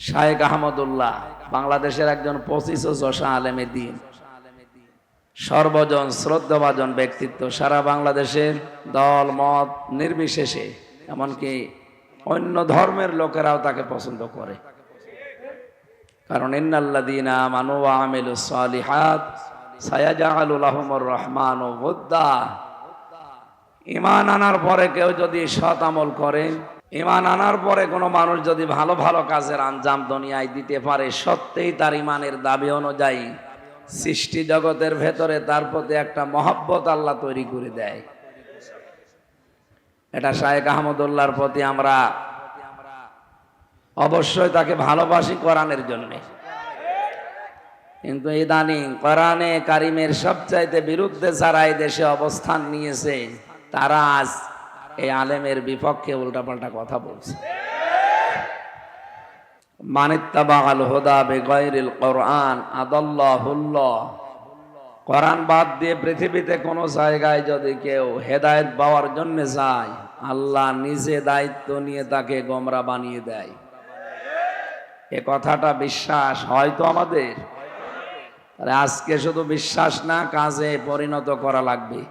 শায়েখ আহমদুল্লাহ বাংলাদেশের একজন 25 ও যশা আলেমে দ্বীন, সর্বজন শ্রদ্ধাভাজন ব্যক্তিত্ব। সারা বাংলাদেশের দল মত নির্বিশেষে এমনকি অন্য ধর্মের লোকেরাও তাকে পছন্দ করে। কারণ ইন্নাল্লাযীনা আমানু ওয়া আমিলুস সালিহাত সায়াজআলু লাহুমুর রহমানু ওয়ুদ্দা। ঈমান আনার পরে কেউ যদি সৎ আমল করে, ঈমান আনার পরে কোনো মানুষ যদি ভালো ভালো কাজের আঞ্জাম দুনিয়ায় দিতে পারে, সত্যিই তার ঈমানের দাবি অনুযায়ী সৃষ্টি জগতের ভেতরে তার প্রতি একটা মহব্বত আল্লাহ তৈরি করে দেয়। এটা শায়েখ আহমদুল্লাহর প্রতি আমরা অবশ্যই তাকে ভালোবাসি কোরআনের জন্যে। কিন্তু ইদানিং কোরআনে কারিমের সবচাইতে বিরুদ্ধে যারা এই দেশে অবস্থান নিয়েছে, তারা আজ এই আলেমের বিপক্ষে উল্টাপাল্টা কথা বলছে। মানিত্তাবাআল হুদা বিগাইরিল কোরআন আদাল্লাহুল্লাহ। কোরআন বাদ দিয়ে পৃথিবীতে কোনো জায়গায় যদি কেউ হেদায়েত পাওয়ার জন্য যায়, আল্লাহ নিজে দায়িত্ব নিয়ে তাকে গোমরা বানিয়ে দেয়। এ কথাটা বিশ্বাস হয়তো আমাদের, আজকে শুধু বিশ্বাস না, কাজে পরিণত করা লাগবে।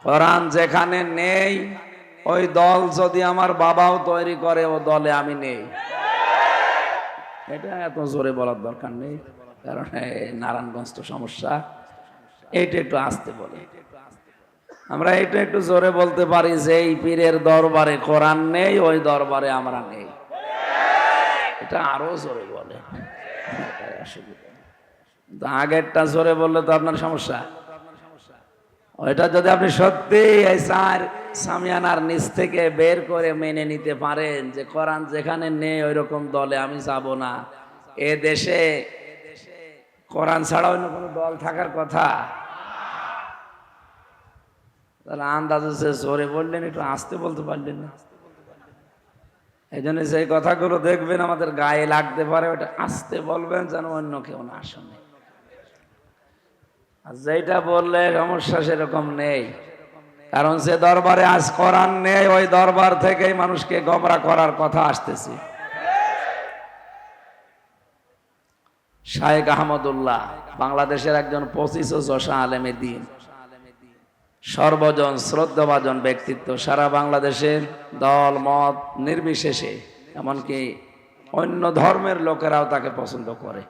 কোরআন যেখানে নেই, ওই দল যদি আমার বাবাও তৈরি করে, ও দলে আমি নেই। এটা এত জোরে বলার দরকার নেই, কারণ নারায়ণগঞ্জ তো সমস্যা। এইটা একটু আস্তে বলে, আমরা এটা একটু জোরে বলতে পারি যে এই পীরের দরবারে কোরআন নেই, ওই দরবারে আমরা নেই। এটা আরো জোরে বলে, আগেরটা জোরে বললে তো আপনার সমস্যা। ওইটা যদি আপনি সত্যি এই চার সামিয়ানার নিচ থেকে বের করে মেনে নিতে পারেন যে কোরআন যেখানে নেই ওই রকম দলে আমি যাব না, এ দেশে কোরআন ছাড়া অন্য কোনো দল থাকার কথা? তাহলে আন্দাজে জোরে বললেন, একটু আস্তে বলতে পারলেন না। এই জন্য সেই কথাগুলো দেখবেন আমাদের গায়ে লাগতে পারে, ওটা আস্তে বলবেন যেন অন্য কেউ না শোনে। আর যেটা বললে সমস্যা সেরকম নেই, কারণ যে দরবারে আজ কোরআন নেই, ওই দরবার থেকেই মানুষকে গোমরা করার কথা আসতেছে। শায়েখ আহমদুল্লাহ বাংলাদেশের একজন 25 ও যশা আলেমে দ্বীন, সর্বজন শ্রদ্ধাভাজন ব্যক্তিত্ব। সারা বাংলাদেশের দল মত নির্বিশেষে এমনকি অন্য ধর্মের লোকেরাও তাকে পছন্দ করে।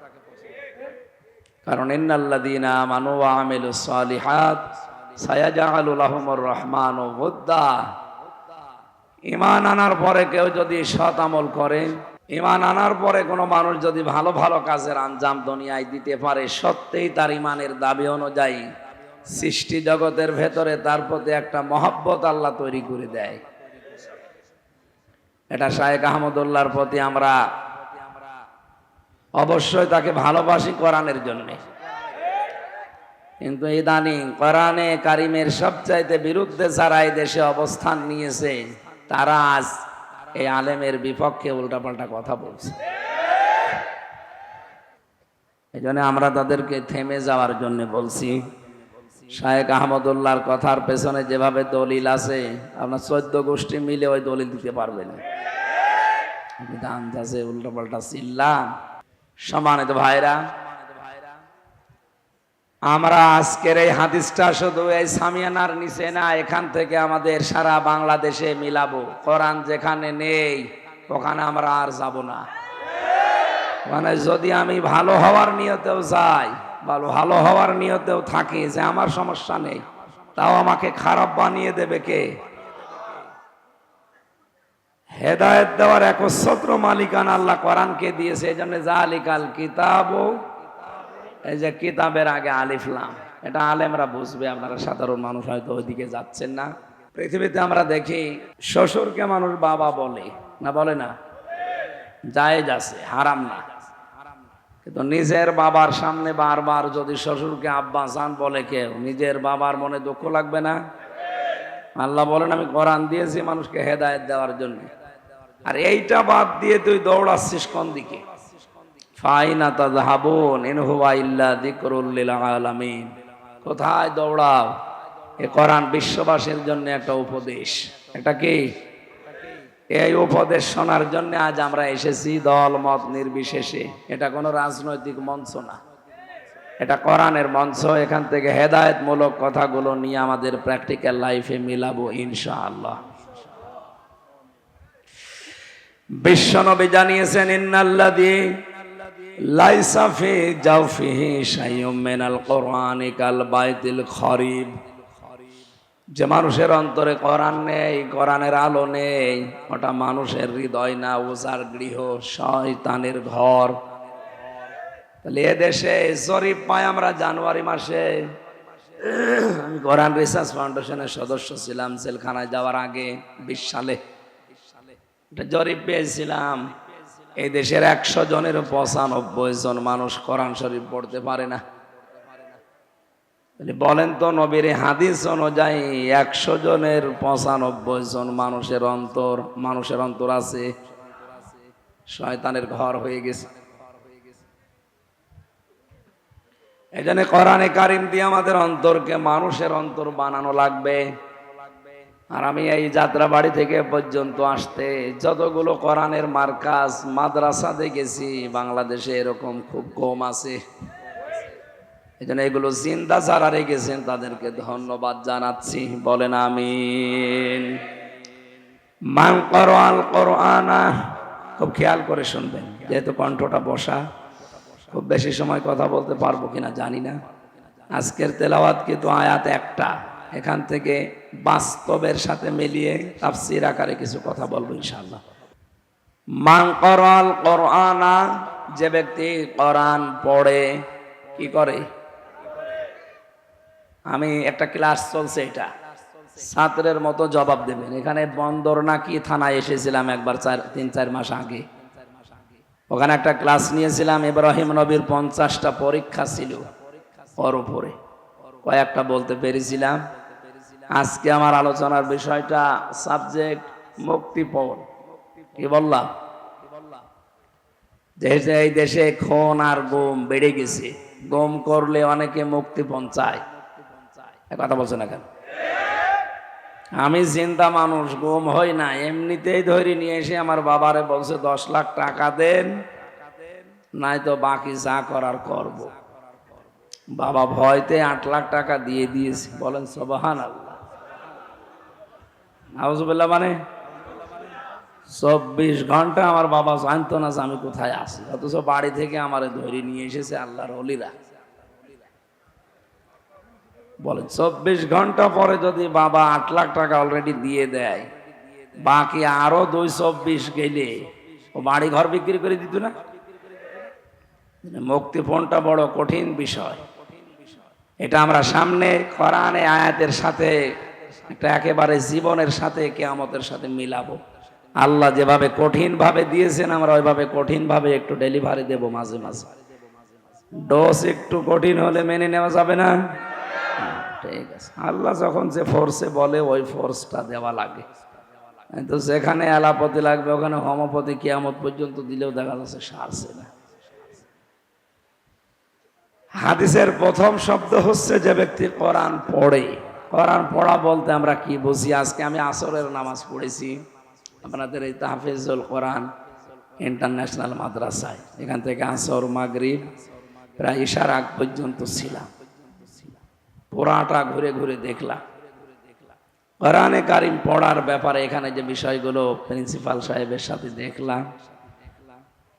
কারণ ইন্নাল্লাযীনা আমানু ওয়া আমিলুস সালিহাত সায়াজআলু লাহুমুর রহমানু ওয়ুদ্দা। ঈমান আনার পরে কেউ যদি সৎ আমল করে, ঈমান আনার পরে কোনো মানুষ যদি ভালো ভালো কাজের আঞ্জাম দুনিয়ায় দিতে পারে, সত্যিই তার ঈমানের দাবি অনুযায়ী সৃষ্টি জগতের ভেতরে তার প্রতি একটা মহব্বত আল্লাহ তৈরি করে দেয়। এটা শায়েখ আহমদুল্লাহর প্রতি আমরা অবশ্যই তাকে ভালোবাসি কোরআনের জন্যে। কিন্তু ইদানিং কোরআনে কারিমের সবচাইতে বিরুদ্ধে যারা এই দেশে অবস্থান নিয়েছে, তারা আজ এই আলেমের বিপক্ষে উল্টাপাল্টা কথা বলছে। এই জন্য আমরা তাদেরকে থেমে যাওয়ার জন্য বলছি। শায়েখ আহমদুল্লাহর কথার পেছনে যেভাবে দলিল আছে, আপনার 14 গোষ্ঠী মিলে ওই দলিল দিতে পারবে না। আন্দাজে উল্টাপাল্টা চিল্লান। সম্মানিত ভাইরা, আমরা আজকের এই হাদিসটা শুধু এই সামিয়ানার নিচে না, এখান থেকে আমাদের সারা বাংলাদেশে মিলাবো। কোরআন যেখানে নেই ওখানে আমরা আর যাব না। মানে যদি আমি ভালো হওয়ার নিয়তেও যাই, ভালো হওয়ার নিয়তেও থাকি যে আমার সমস্যা নেই, তাও আমাকে খারাপ বানিয়ে দেবে কে? হেদায়েত দেওয়ার একচ্ছত্র মালিকানা আল্লাহ কোরআনকে দিয়েছে। এই জন্য জালিকাল কিতাব, এই যে কিতাবের আগে আলিফ লাম, এটা আলেমরা বুঝবে, আপনারা সাধারণ মানুষ হয়তো ওইদিকে যাচ্ছেন না। পৃথিবীতে আমরা দেখি শ্বশুরকে মানুষ বাবা বলে না, বলে না? জায়েজ আছে, হারাম না। কিন্তু নিজের বাবার সামনে বারবার যদি শ্বশুরকে আব্বা জান বলে কেউ, নিজের বাবার মনে দুঃখ লাগবে না? আল্লাহ বলেন আমি কোরআন দিয়েছি মানুষকে হেদায়েত দেওয়ার জন্য, আর এইটা বাদ দিয়ে তুই দৌড়াচ্ছিস কোন দিকে? ফাইনা তাযহাবুন ইন হুয়া ইল্লা যিকরুল লিল আলামিন। কোথায় দৌড়াও? এ কোরআন বিশ্ববাসীর জন্য একটা উপদেশ। এটা কি? এই উপদেশ শোনার জন্য আজ আমরা এসেছি, দল মত নির্বিশেষে। এটা কোনো রাজনৈতিক মঞ্চ না, এটা কোরআনের মঞ্চ। এখান থেকে হেদায়েতমূলক কথাগুলো নিয়ে আমাদের প্র্যাকটিক্যাল লাইফে মিলাবো ইনশাআল্লাহ। বিশ্বনবী জানিয়েছেন, ইন্নাল্লাযী লাইসা ফি জাওফিহি শাইউম মিনাল কুরআনি কাল বাইতিল খরিব। যে মানুষের অন্তরে কোরআন নেই, কোরআনের আলো নেই, ওটা মানুষের হৃদয় না, উজার গৃহ, শয়তানের ঘর। তাহলে এদেশে জরিপ পাই আমরা জানুয়ারি মাসে। আমি কোরআন রিসার্চ ফাউন্ডেশনের সদস্য ছিলাম জেলখানায় যাওয়ার আগে 20 সালে। এটা জরিপ পেয়েছিলাম, এই দেশের 100 জনের 95 জন মানুষ কোরআন শরীফ পড়তে পারে না। বলেন তো, নবীর হাদিস অনুযায়ী 100 জনের 95 জন মানুষের অন্তর আছে শয়তানের ঘর হয়ে গেছে। এই জন্য কোরআনে কারিম দিয়ে আমাদের অন্তরকে মানুষের অন্তর বানানো লাগবে। আর আমি এই যাত্রা বাড়ি থেকে পর্যন্ত আসতে যতগুলো কোরআনের মার্কাজ মাদ্রাসা দেখেছি বাংলাদেশে এরকম খুব কম আছে। এই জন্য এগুলো জিন্দা যারা রেখেছেন তাদেরকে ধন্যবাদ জানাচ্ছি, বলেন আমিন। মান ক্বারাআল কুরআনা, খুব খেয়াল করে শুনবেন, যেহেতু কণ্ঠটা বসা, খুব বেশি সময় কথা বলতে পারবো কিনা জানি না। আজকের তেলাওয়াত কিন্তু আয়াত একটা, এখান থেকে বাস্তবের সাথে মিলিয়ে তাফসীর আকারে কিছু কথা বলবো ইনশাআল্লাহ। মান ক্বারাআল কুরআনা, যে ব্যক্তি কোরআন পড়ে, কি করে? আমি একটা ক্লাস চলছে, এটা ছাত্রের মতো জবাব দেবেন। এখানে বন্দর নাকি থানায় এসেছিলাম একবার 3-4 মাস আগে। ওখানে একটা ক্লাস নিয়েছিলাম, ইব্রাহিম নবীর 50টা পরীক্ষা ছিল, ওর উপরে কয়েকটা বলতে পেরেছিলাম। আজকে আমার আলোচনার বিষয়টা সাবজেক্ট মুক্তিপণ। কি বললাম? এই দেশে খুন আর গুম বেড়ে গেছে, গুম করলে অনেকে মুক্তিপণ চায়। কথা বলছে না কেন? আমি চিন্তা মানুষ, গুম হই না, এমনিতেই ধরে নিয়ে এসে আমার বাবারে বলছে 10 লাখ টাকা দেন, নাই তো বাকি যা করার করব। বাবা ভয়তে 8 লাখ টাকা দিয়ে দিয়েছে, বলেন সুবহানাল্লাহ। নাউজুবিল্লাহ। মানে 24 ঘন্টা আমার বাবা জানতো না যে আমি কোথায় আছি, অথচ বাড়ি থেকে আমারে ধরে নিয়ে এসেছে আল্লাহর ওলিরা। বলেন 24 ঘন্টা পরে যদি বাবা 8 লাখ টাকা অলরেডি দিয়ে দেয়, বাকি আরো 224 গেলে ও বাড়ি ঘর বিক্রি করে দিত না? মুক্তিপণটা বড় কঠিন বিষয়। এটা আমরা সামনে কোরআনে আয়াতের সাথে একটা একেবারে জীবনের সাথে কিয়ামতের সাথে মিলাবো। আল্লাহ যেভাবে কঠিন ভাবে দিয়েছেন, আমরা ওইভাবে কঠিন ভাবে একটু ডেলিভারি দেব মাঝে মাঝে। ডোজ একটু কঠিন হলে মেনে নেওয়া যাবে না? ঠিক আছে, আল্লাহ যখন যে ফোর্সে বলে ওই ফোর্সটা দেওয়া লাগে। কিন্তু যেখানে এলাপতি লাগবে ওখানে হোমিওপ্যাথি কিয়ামত পর্যন্ত দিলেও দেখা যাচ্ছে সারছে না। হাদিসের প্রথম শব্দ হচ্ছে যে ব্যক্তি কোরআন পড়ে। কোরআন পড়া বলতে আমরা কি বুঝি? আজকে আমি আসরের নামাজ পড়েছি আপনাদের এই তাহফিজুল কোরআন ইন্টারন্যাশনাল মাদ্রাসায়। এখান থেকে আসর মাগরিব প্রায় ইশার আগ পর্যন্ত ছিলাম, পুরাটা ঘুরে ঘুরে দেখলাম। কোরআনে কারিম পড়ার ব্যাপারে এখানে যে বিষয়গুলো প্রিন্সিপাল সাহেবের সাথে দেখলাম,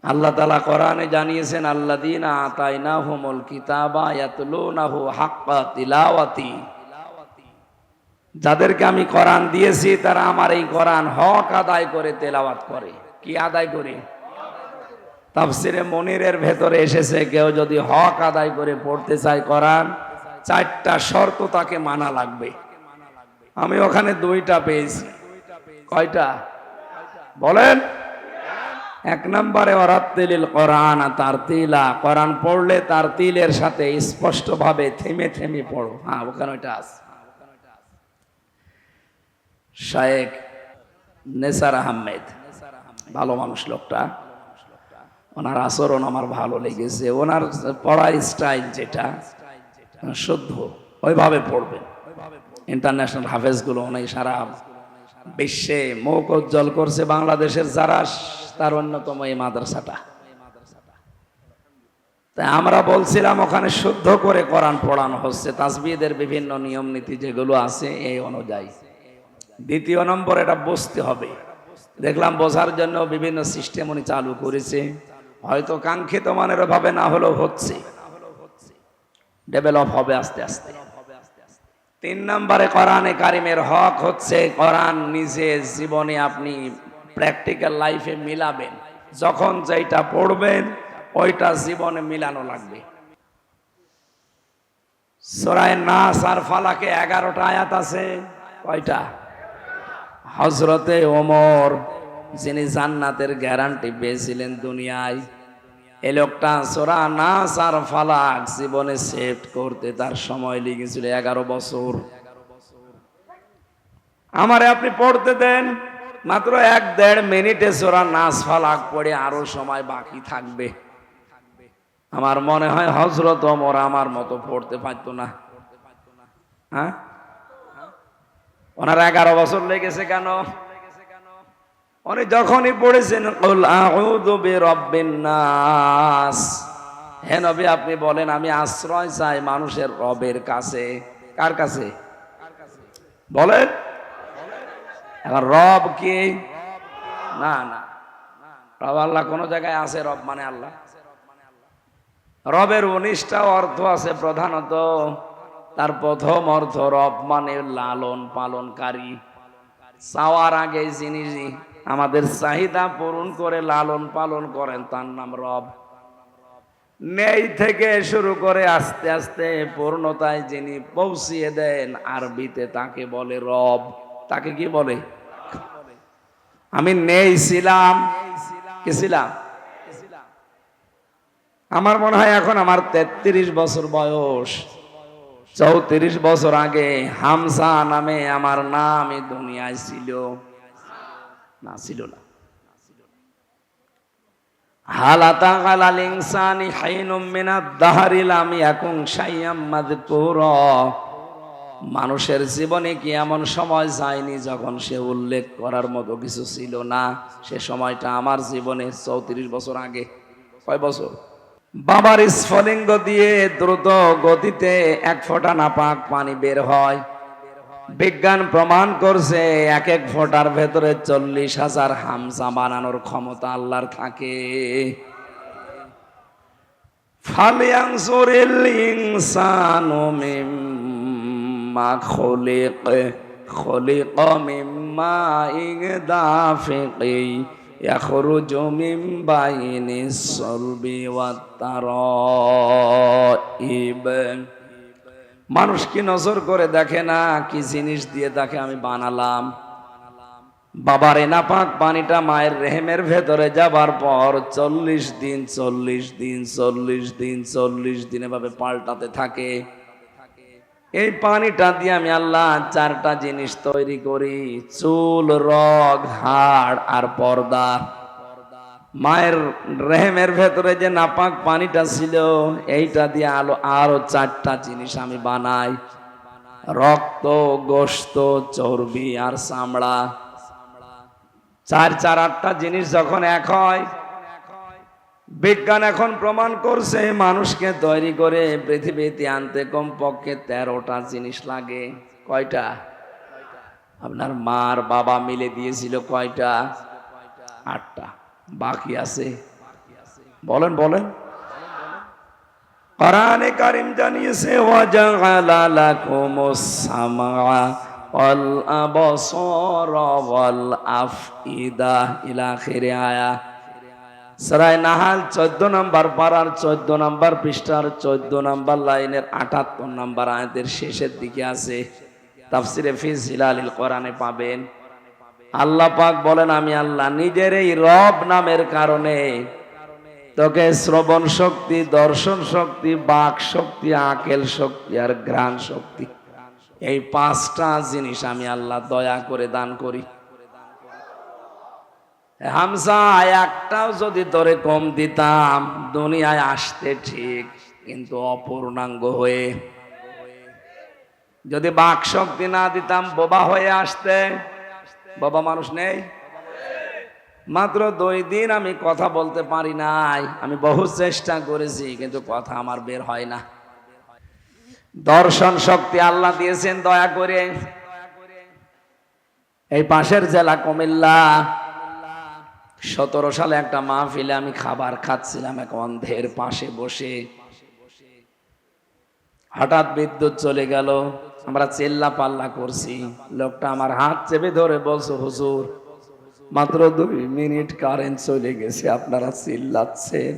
আল্লাহ তাআলা কোরআনে জানিয়েছেন, আল্লাযীনা আতাইনাহুমুল কিতাবা ইয়াতলুনাহু হাক্কা তিলাওয়াতি। যাদেরকে আমি কোরআন দিয়েছি তারা আমার এই কোরআন হক আদায় করে তেলাওয়াত করে। কি আদায় করে? তাফসিরে মুনিরের ভেতরে এসেছে, কেউ যদি হক আদায় করে পড়তে চায় কোরআন, 4টা শর্ত তাকে মানা লাগবে। আমি ওখানে 2টা পেয়েছি। কয়টা বলেন? 1 নম্বরে ওয়ারাত্তিলিল কোরআন তারতিলা, কোরআন পড়লে তারতিলের সাথে স্পষ্ট ভাবে থেমে থেমে পড়ো। হ্যাঁ, ওখানে ওইটা আছে। শায়েখ নেসার আহমেদ, ভালো মানুষ লোকটা, ওনার আচরণ আমার ভালো লেগেছে। ওনার পড়ার স্টাইল যেটা শুদ্ধ, ওইভাবে পড়বেন। ইন্টারন্যাশনাল হাফেজগুলো অনেক সারা বিশ্বে মুখ উজ্জ্বল করছে বাংলাদেশের যারা, তার অন্যতম এই মাদ্রাসাটা। তাই আমরা বলছিলাম ওখানে শুদ্ধ করে কোরআন পড়ানো হচ্ছে, তাসবিহদের বিভিন্ন নিয়ম নীতি যেগুলো আছে এই অনুযায়ী। দ্বিতীয় নম্বর, এটা বুঝতে হবে। দেখলাম বোঝার জন্য বিভিন্ন সিস্টেম উনি চালু করেছে, হয়তো কাঙ্ক্ষিত মানের ভাবে না হলেও হচ্ছে, ডেভেলপ হবে আস্তে আস্তে। 3 নম্বরে কোরআনে কারিমের হক হচ্ছে কোরআন নিজে জীবনে আপনি প্র্যাকটিক্যাল লাইফে মিলাবেন। যখন যেটা পড়বেন ওইটা জীবনে মিলানো লাগবে। সূরা নাস আর ফালাকে 11টা আয়াত আছে, কয়টা? হযরতে ওমর যিনি জান্নাতের গ্যারান্টি পেয়েছিলেন দুনিয়ায়, এই লোকটা সূরা নাস আর ফালাক জীবনে সেভ করতে তার সময় লেগেছিল 11 বছর। আমারে আপনি পড়তে দেন, মাত্র 1-1.5 মিনিটে সূরা নাস ফালাক পড়ে আরো সময় বাকি থাকবে। আমার মনে হয় হযরত ওমর আমার মতো পড়তে পারতো না। হ্যাঁ, ওনার 11 বছর লেগেছে কেন? উনি যখনই পড়েছেন কুল আউযু বিরাব্বিন নাস, হে নবী আপনি বলেন আমি আশ্রয় চাই মানুষের রবের কাছে। কার কাছে বলেন? এখন রব কি? না না, রব আল্লাহ কোন জায়গায় আছে? রব মানে আল্লাহ। রবের 19টা অর্থ আছে, প্রধানত তার প্রথম অর্থ রব মানে লালন পালনকারী। চাওয়ার আগে যিনি আমাদের চাহিদা পূরণ করে লালন পালন করেন তার নাম রব। নেই থেকে শুরু করে আস্তে আস্তে পূর্ণতায় যিনি পৌঁছিয়ে দেন, আরবিতে তাকে বলে রব। তাকে কি বলে? আমি নেই ছিলাম, কি ছিলাম? আমার মনে হয় এখন আমার 33 বছর বয়স। 34 বছর আগে হামজা নামে আমার নাম এই দুনিয়ায় ছিল না? ছিল না। হালাতা আলাল ইনসানি হাইনুম মিনাদ দাহরি লাম ইয়াকুন শাইয়াম মাযকুরা, মানুষের জীবনে কি এমন সময় যায়নি যখন সে উল্লেখ করার মতো কিছু ছিল না? সে সময়টা আমার জীবনে 34 বছর আগে। কয় বছর? বাবার স্ফলিঙ্গ দিয়ে দ্রুত গতিতে 1 ফোঁটা নাপাক পানি বের হয়। বিজ্ঞান প্রমাণ করছে 1 ফোঁটার ভেতরে 40,000 হামজা বানানোর ক্ষমতা আল্লাহর থাকে। ফালিয়ানজুরিল ইনসানু মিম্মা খুলিকা মিম্মা ইগদাফিকি ইয়াখরুজু মিন বাইনিস সালবি ওয়াত তারাইব। মানুষ কি নজর করে দেখে না কি জিনিস দিয়ে তাকে আমি বানালাম? বাবার নাপাক পানিটা মায়ের রেহেমের ভেতরে যাবার পর 40 দিন 40 দিন 40 দিন 40 দিন এভাবে পাল্টাতে থাকে। এই পানিটা দিয়ে আমি আল্লাহ 4টা জিনিস তৈরি করি: চুল, রগ, হাড় আর পর্দা। মায়ের রেহেমের ভেতরে যে নাপাক পানিটা ছিল এইটা দিয়ে আরো 4টা জিনিস আমি বানাই: রক্ত, গোশত, চর্বি আর চামড়া। 8টা জিনিস যখন এক হয়, বিজ্ঞান এখন প্রমাণ করছে মানুষকে তৈরি করে পৃথিবীতে আনতে কমপক্ষে 13টা জিনিস লাগে। কয়টা? আপনার মার বাবা মিলে দিয়েছিল কয়টা? 8টা। বাকি আছে, বলেন বলেন। কোরআনে কারীম জানিয়েছে ওয়াজআলা লাকুমুস সামআ ওয়াল আবসারা ওয়াল আফইদা ইলা আখিরি আয়া। সূরা নাহাল 14 নম্বর পারার 14 নম্বর পৃষ্ঠার 14 নম্বর লাইনের 78 নম্বর আয়াতের শেষের দিকে আছে। তাফসিরে ফি জিলালিল কোরআনে পাবেন। আল্লাহ পাক বলেন আমি আল্লাহ নিজের এই রব নামের কারণে তোকে শ্রবণ শক্তি, দর্শন শক্তি, বাক শক্তি, আকেল শক্তি আর ঘ্রাণ শক্তি, এই 5টা জিনিস আমি আল্লাহ দয়া করে দান করি। হামজা একটাও যদি তোরে কম দিতাম দুনিয়ায় আসতে ঠিক, কিন্তু অপূর্ণাঙ্গ হয়ে। যদি বাক শক্তি না দিতাম বোবা হয়ে আসতে, বাবা মানুষ নেই। মাত্র 2 দিন আমি কথা বলতে পারি নাই। আমি বহু চেষ্টা করেছি কিন্তু কথা আমার বের হয় না। দর্শন শক্তি আল্লাহ দিয়েছেন দয়া করে। এই পাশের জেলা কুমিল্লা, 17 সালে একটা মাহফিলে আমি খাবার খাচ্ছিলাম এক অন্ধের পাশে বসে। হঠাৎ বিদ্যুৎ চলে গেল, আমরা চিল্লা পাল্লা করছি। লোকটা আমার হাত চেপে ধরে বলছে, হুজুর মাত্র 2 মিনিট কারেন্ট চলে গেছে, আপনারা চিল্লাচ্ছেন,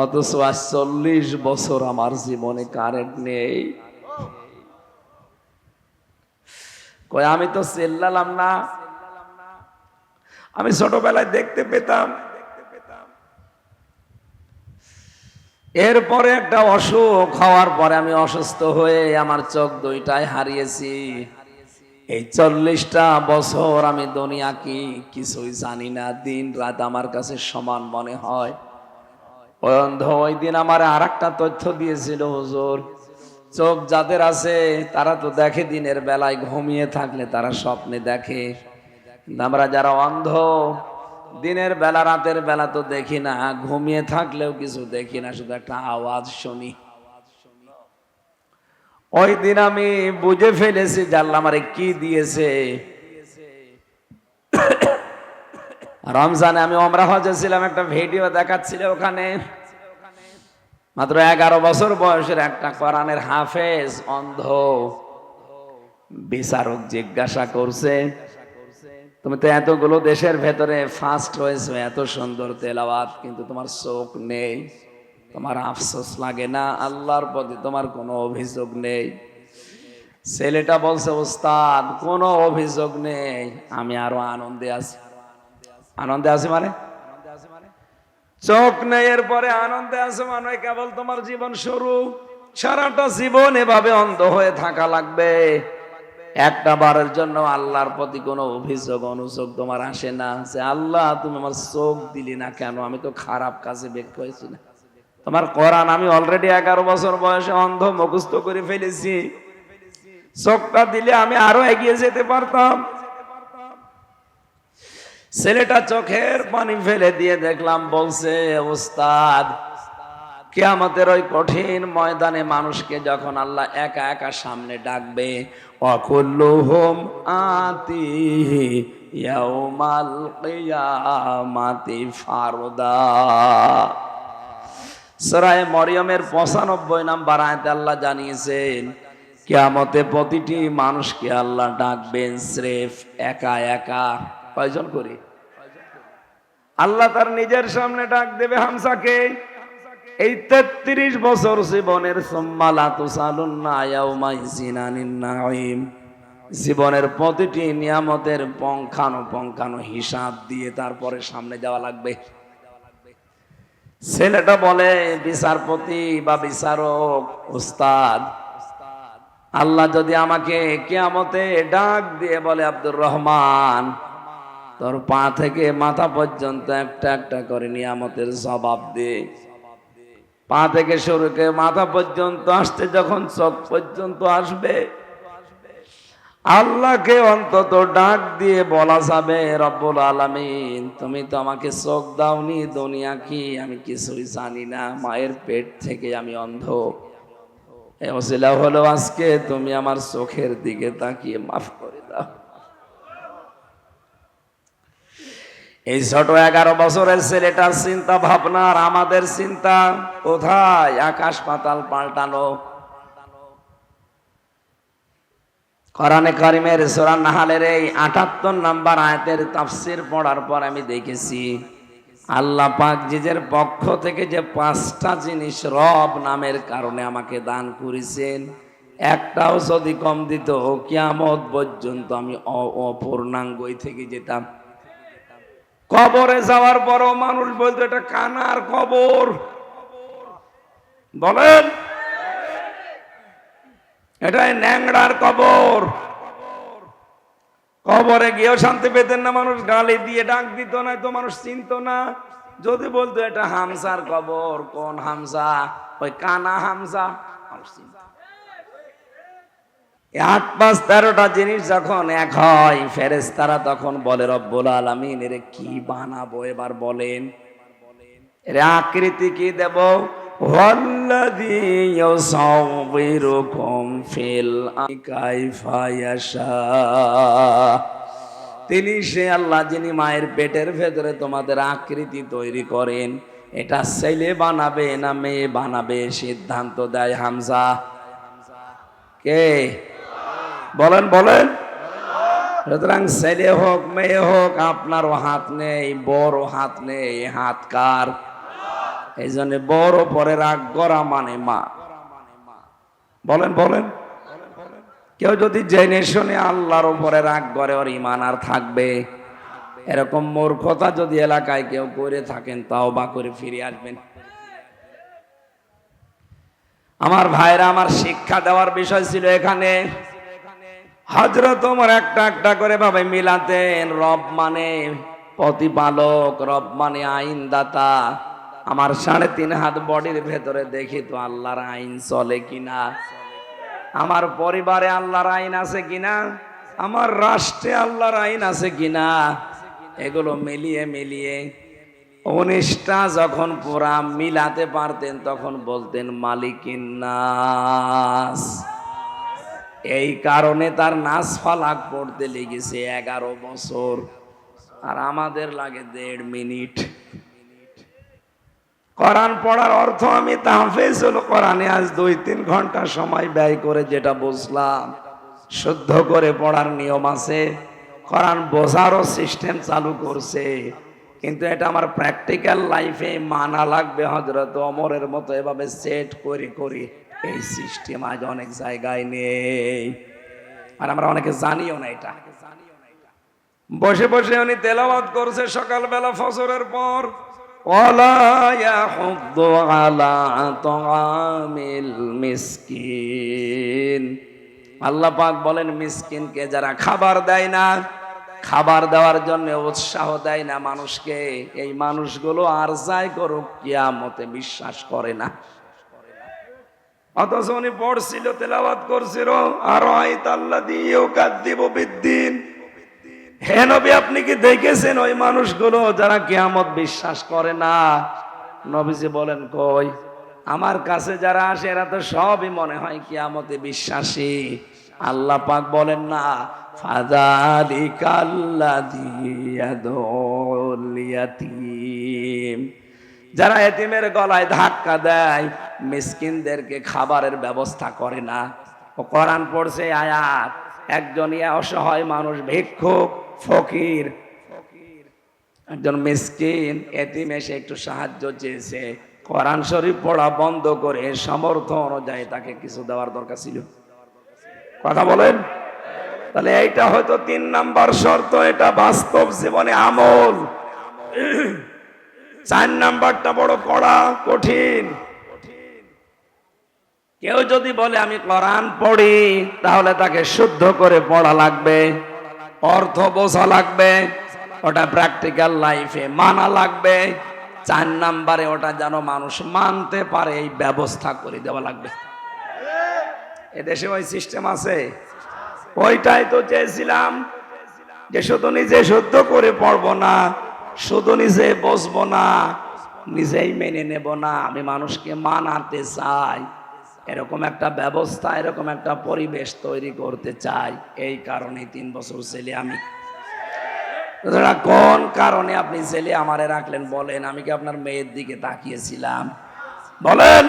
অথচ আজ 40 বছর আমার জীবনে কারেন্ট নেই। কই আমি তো চিল্লালাম না, আমি ছোটবেলায় দেখতে পেতাম। এরপরে একটা অসুখ হওয়ার পরে আমি অসুস্থ হয়ে আমার চোখ 2টাই হারিয়েছি। এই 40টা বছর আমি দুনিয়া কি কিছুই জানি না, দিন রাত আমার কাছে সমান মনে হয়। ওই অন্ধ ওই দিন আমার আরেকটা তথ্য দিয়েছিল, হুজুর চোখ যাদের আছে তারা তো দেখে দিনের বেলায়, ঘুমিয়ে থাকলে তারা স্বপ্নে দেখে। আমরা যারা অন্ধ দিনের বেলা রাতের বেলা তো দেখি না, ঘুমিয়ে থাকলেও কিছু দেখি না, শুধু একটা আওয়াজ শুনি। ওই দিন আমি বুঝে ফেলেছি যে আল্লাহ আমারে কি দিয়েছে। রমজানে আমি ওমরা হজে ছিলাম, একটা ভিডিও দেখাচ্ছিল, ওখানে মাত্র 11 বছর বয়সের একটা কোরআনের হাফেজ অন্ধ বিচারক জিজ্ঞাসা করছে, তুমি তো এতগুলো দেশের ভেতরে ফার্স্ট হয়েছো, এত সুন্দর তেলাওয়াত, কিন্তু তোমার চোখ নেই, তোমার আফসোস লাগে না? আল্লাহর প্রতি তোমার কোনো অভিযোগ নেই? ছেলেটা বলছে, ওস্তাদ কোনো অভিযোগ নেই, আমি আরো আনন্দে আছি। আনন্দে আছি মানে চোখ নেই, এরপরে আনন্দে আছে মানে কেবল তোমার জীবন শুরু। সারাটা জীবন এভাবে অন্ধ হয়ে থাকা লাগবে? একটা বারের জন্য আল্লাহর প্রতি কোনো অভিযোগ অনুযোগ তোমার আসে না যে আল্লাহ তুমি আমার চোখ দিলি না কেন, আমি তো খারাপ কাজে বের হয়েছি না? তোমার কোরআন আমি অলরেডি 11 বছর বয়সে অন্ধ মুখস্থ করে ফেলেছি, চোখটা দিলে আমি আরো এগিয়ে যেতে পারতাম। ছেলেটা চোখের পানি ফেলে দিয়ে দেখলাম বলছে, ওস্তাদ কিয়ামতের ওই কঠিন ময়দানে মানুষকে যখন আল্লাহ একা একা সামনে ডাকবে, অকুল্লুহুম আতিহি ইয়াউমাল কিয়ামাতি ফারদা। সূরা মরিয়মের 95 নম্বর আয়াতে আল্লাহ জানিয়েছেন, কিয়ামতে প্রতিটি মানুষকে আল্লাহ ডাকবেন স্রেফ একা একা। কয়জন করে? আল্লাহ তার নিজের সামনে ডাক দেবে হামসাকে। এই 33 বছর জীবনের জীবনের প্রতিটি নিয়ামতের পঙ্খানো হিসাব দিয়ে তারপরে সামনে যাওয়া লাগবে। ছেলেটা বলে, বিচারপতি বা বিচারক ওস্তাদ, আল্লাহ যদি আমাকে কিয়ামতে ডাক দিয়ে বলে, আব্দুর রহমান তোর পা থেকে মাথা পর্যন্ত একটা একটা করে নিয়ামতের জবাব দে, পা থেকে শুরু করে মাথা পর্যন্ত আসতে যখন চোখ পর্যন্ত আসবে, আল্লাহকে অন্তত ডাক দিয়ে বলা যাবে, রব্বুল আলামিন তুমি তো আমাকে চোখ দাওনি, দুনিয়া কি আমি কিছুই জানি না, মায়ের পেট থেকে আমি অন্ধ, এই ওসিলা হলো আজকে তুমি আমার চোখের দিকে তাকিয়ে মাফ করে দাও। এই ছোট 11 বছরের ছেলেটার চিন্তা ভাবনা আর আমাদের চিন্তা কোথায়? আকাশ পাতাল পাল্টানো। কোরআনে কারিমের সূরা নাহলের এই 78 নম্বর আয়াতের তাফসীর পড়ার পর আমি দেখেছি আল্লাহ পাক নিজের পক্ষ থেকে যে 5টা জিনিস রব নামের কারণে আমাকে দান করেছেন, একটাও যদি কম দিত কিয়ামত পর্যন্ত আমি অপূর্ণাঙ্গই থেকে যেতাম। কবরে যাওয়ার পরও মানুষ বলতো এটা কানার কবর, বলেন এটা ন্যাংড়ার কবর। কবরে গিয়েও শান্তি পেতেন না, মানুষ গালি দিয়ে ডাক দিত না, তো মানুষ চিনত না। যদি বলতো এটা হামসার কবর, কোন হামসা? ওই কানা হামসা। 8, 5, 13টা জিনিস যখন এক হয়, ফেরেশতারা তখন বলে রব্বুল আলামিন এর কি বানাবো এবার বলেন, এর আকৃতি কি দেব? ওয়াল্লাযী ইউসাউবিরুকুম ফিল কাইফা ইয়াশা, তিনি সে আল্লাহ যিনি মায়ের পেটের ভেতরে তোমাদের আকৃতি তৈরি করেন। এটা ছেলে বানাবে না মেয়ে বানাবে সিদ্ধান্ত দেয় হামজা। কে বলেন বলেন? সুতরাং ছেলে হোক মেয়ে হোক আপনারও হাত নেই, বড় হাত নেই, হাত কার? এই জন্য বড় পরে রাগ করা মানে মা। বলেন বলেন? কেউ যদি জেনে শুনে আল্লাহর উপরে রাগ করে ওর ঈমান আর থাকবে? এরকম মূর্খতা যদি এলাকায় কেউ করে থাকেন তাওবা করে ফিরে আসবেন। আমার ভাইরা, আমার শিক্ষা দেওয়ার বিষয় ছিল এখানে। হযরত ওমর একটা একটা করে ভাবে মিলাতেন। রব মানে প্রতিপালক, রব মানে আইনদাতা। আমার 3.5 হাত বডির ভেতরে দেখি তো আল্লাহর আইন চলে কিনা, আমার পরিবারে আল্লাহর আইন আছে কিনা, আমার রাষ্ট্রে আল্লাহর আইন আছে কিনা, এগুলো মিলিয়ে মিলিয়ে 19টা যখন পুরা মিলাতে পারতেন তখন বলতেন মালিকিন নাস। এই কারণে তার নাস ফালাক পড়তে লেগেছে 11 বছর, আর আমাদের লাগে 1.5 মিনিট। কোরআন পড়ার অর্থ আমি তাহফিজুল কোরআনে আজ 2-3 ঘন্টা সময় ব্যয় করে যেটা বুঝলাম, শুদ্ধ করে পড়ার নিয়ম আছে, কোরআন বোঝারও সিস্টেম চালু করছে, কিন্তু এটা আমার প্র্যাকটিক্যাল লাইফে মানা লাগবে। হযরত ওমরের মতো এভাবে সেট করে করে এই সিস্টেম আজ অনেক জায়গায় নেই, আর আমরা অনেকে জানিও না এটা। বসে বসে উনি তেলাওয়াত করছে সকালবেলা ফজরের পর, ওয়ালা ইয়াহুদ্দু আলা তাআমিল মিসকিন। আল্লাহ পাক বলেন মিসকিনকে যারা খাবার দেয় না, খাবার দেওয়ার জন্য উৎসাহ দেয় না মানুষকে, এই মানুষগুলো আর যাই করুক কিয়ামতে বিশ্বাস করে না। অথচ উনি পড়ছিল, তেলাওয়াত করছিল, আর আইতাল্লাযী ইউকাযযিবু বিদ্দিন। হে নবী, আপনি কি দেখেছেন ওই মানুষগুলো যারা কিয়ামত বিশ্বাস করে না? নবীজি বলেন কই, আমার কাছে যারা আসে এরা তো সবই মনে হয় কিয়ামতে বিশ্বাসী। আল্লাহ পাক বলেন না ফাযালিকাল্লাযী ইয়াদউল ইয়াতীম, যারা এতিমের গলায় ধাক্কা দেয়, মিসকিনদেরকে খাবারের ব্যবস্থা করে না। ও কোরআন পড়ছে আয়াত, একজন অসহায় মানুষ, ভিক্ষুক, ফকির, একজন মিসকিন এতিম এসে একটু সাহায্য চেয়েছে, কোরআন শরীফ পড়া বন্ধ করে সামর্থ্য অনুযায়ী তাকে কিছু দেওয়ার দরকার ছিল। কথা বলেন? তাহলে এইটা হয়তো 3 নাম্বার শর্ত, এটা বাস্তব জীবনে আমল। 4 নাম্বারটা বড় কড়া, কঠিন। কেউ যদি বলে আমি কোরআন পড়ি, তাহলে তাকে শুদ্ধ করে পড়া লাগবে, অর্থ বোঝা লাগবে, ওটা প্র্যাকটিক্যাল লাইফে মানা লাগবে। 4 নাম্বারে ওটা যেন মানুষ মানতে পারে এই ব্যবস্থা করে দেওয়া লাগবে। এদেশে ওই সিস্টেম আছে? ওইটাই তো চেয়েছিলাম, যে শুধু নিজে শুদ্ধ করে পড়বো না, শুধু নিজে বসবো না, নিজেই মেনে নেব না, আমি মানুষকে মানাতে চাই। এরকম একটা ব্যবস্থা, এরকম একটা পরিবেশ তৈরি করতে চাই। এই কারণে 3 বছর ছেলে আমি। কোন কারণে আপনি ছেলে আমারে রাখলেন বলেন? আমি কি আপনার মেয়ের দিকে তাকিয়েছিলাম? বলেন।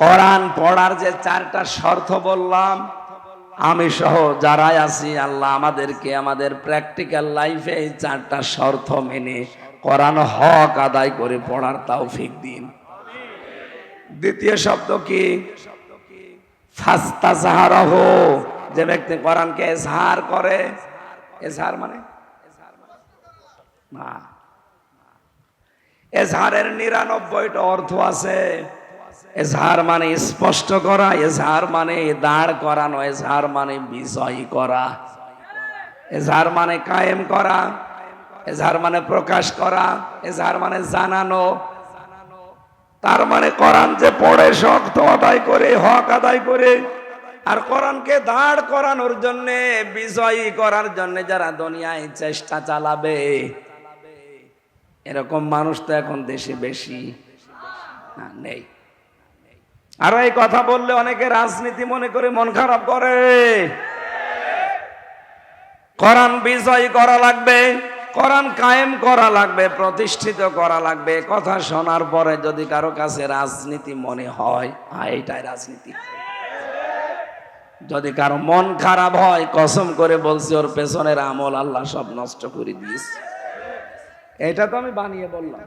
কোরআন পড়ার যে 4টা শর্ত বললাম, আমি সহ যারাই আছি, আল্লাহ আমাদেরকে আমাদের প্র্যাকটিক্যাল লাইফে এই 4টা শর্ত মেনে কোরআন হক আদায় করে পড়ার তৌফিক দিন। দ্বিতীয় শব্দ কি? ফাস্তাযহারাহু, যে ব্যক্তি কোরআনকে ইজহার করে। ইজহার মানে না, ইজহারের 99টা অর্থ আছে। ইজহার মানে স্পষ্ট করা, ইজহার মানে দাঁড় করানো, ইজহার মানে বিজয় করা, ইজহার মানে কায়েম করা, ইজহার মানে প্রকাশ করা, ইজহার মানে জানানো। তার মানে কোরআন যে পড়ে শক্ত আদায় করে, হক আদায় করে, আর কোরআনকে দাঁড় করানোর জন্য, বিজয়ী করার জন্য যারা দুনিয়ায় চেষ্টা চালাবে, এরকম মানুষ তো এখন দেশে বেশি না, নেই। আর এই কথা বললে অনেকে রাজনীতি মনে করে মন খারাপ করে। কোরআন বিজয়ী করা লাগবে, কোরআন কায়েম করা লাগবে, প্রতিষ্ঠিত করা লাগবে। কথা শোনার পরে যদি কারো কাছে রাজনীতি মনে হয়, এইটাই রাজনীতি। যদি কারো মন খারাপ হয়, কসম করে বলছি ওর পেছনের আমল আল্লাহ সব নষ্ট করে দিয়েছে। এটা তো আমি বানিয়ে বললাম।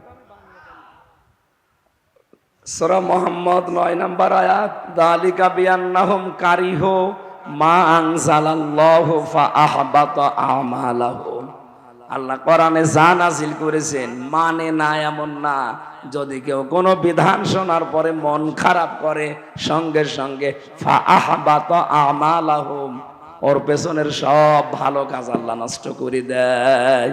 সূরা মুহাম্মদ 9 নম্বর আয়াত, যালিকা বিআন্নাহুম কারিহু মা আনজালাল্লাহু ফাআহবাতা আমালাহুম। আল্লাহ কোরআনে যা নাযিল করেছেন মানে না এমন না। যদি কেউ কোনো বিধান শোনার পরে মন খারাপ করে, সঙ্গে সঙ্গে ফাআহবাতা আমালাহুম, ওর পেছনের সব ভালো কাজ আল্লাহ নষ্ট করে দেয়।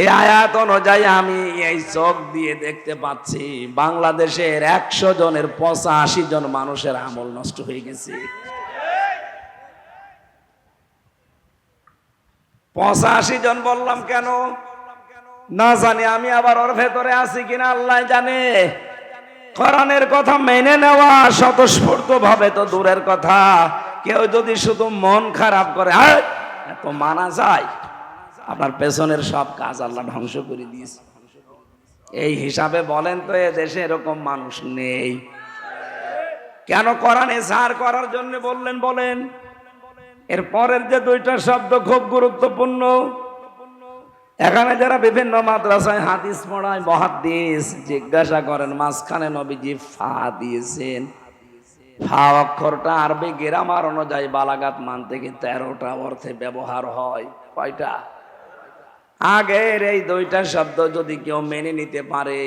এই আয়াত অনুযায়ী আমি এই চোখ দিয়ে দেখতে পাচ্ছি বাংলাদেশের 100 জনের 85 জন মানুষের আমল নষ্ট হয়ে গেছে। 85 জন বললাম কেন না জানি, আমি আবার ওর ভেতরে আছি কিনা আল্লাহ জানে। কোরআনের কথা মেনে নেওয়া স্বতঃস্ফূর্ত ভাবে তো দূরের কথা, কেউ যদি শুধু মন খারাপ করে, এত মানা যায়? আপনার পেছনের সব কাজ আল্লাহ ধ্বংস করে দিয়েছে। এই হিসাবে বলেন তো এ দেশে এরকম মানুষ নেই কেন? কোরআনে সার করার জন্য বললেন, বলেন। এর পরের যে দুইটা শব্দ খুব গুরুত্বপূর্ণ। এখানে যারা বিভিন্ন মাদ্রাসায় হাদিস পড়ায়, মুহাদ্দিস, জিজ্ঞাসা করেন মাঝখানে নবীজি ফা দিয়েছেন। ফা অক্ষরটা আরবি গ্রামার অনুযায়ী বালাগাত মান থেকে 13টা অর্থে ব্যবহার হয়। কয়টা? আগের এই দুইটা শব্দ যদি কেউ মেনে নিতে পারে,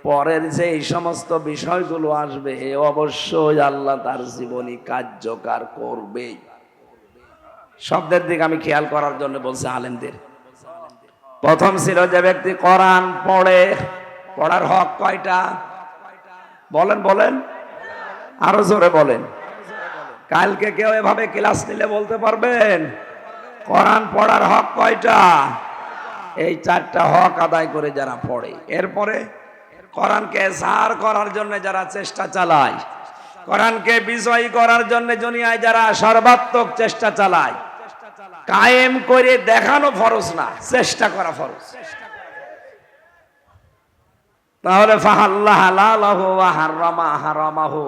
পরের যে এই সমস্ত বিষয়গুলো আসবে অবশ্যই আল্লাহ তার জীবনী কার্যকর করবে। শব্দের দিকে আমি খেয়াল করার জন্য বলছি আলেমদের। প্রথম ছিল যে ব্যক্তি কোরআন পড়ে, পড়ার হক কয়টা? বলেন বলেন, আরো জোরে বলেন। কালকে কেউ এভাবে ক্লাস নিলে বলতে পারবেন কোরআন পড়ার হক কয়টা? এই 4টা হক আদায় করে যারা পড়ে, এরপরে কোরআনকে সার করার জন্য যারা চেষ্টা চালায়, কোরআনকে বিজয়ী করার জন্য দুনিয়ায় যারা সর্বাত্মক চেষ্টা চালায়, কায়েম করে দেখানো ফরজ না, চেষ্টা করা ফরজ। তাহলে ফাহাল্লা হালালাহু ওয়া হারামা হারামাহু,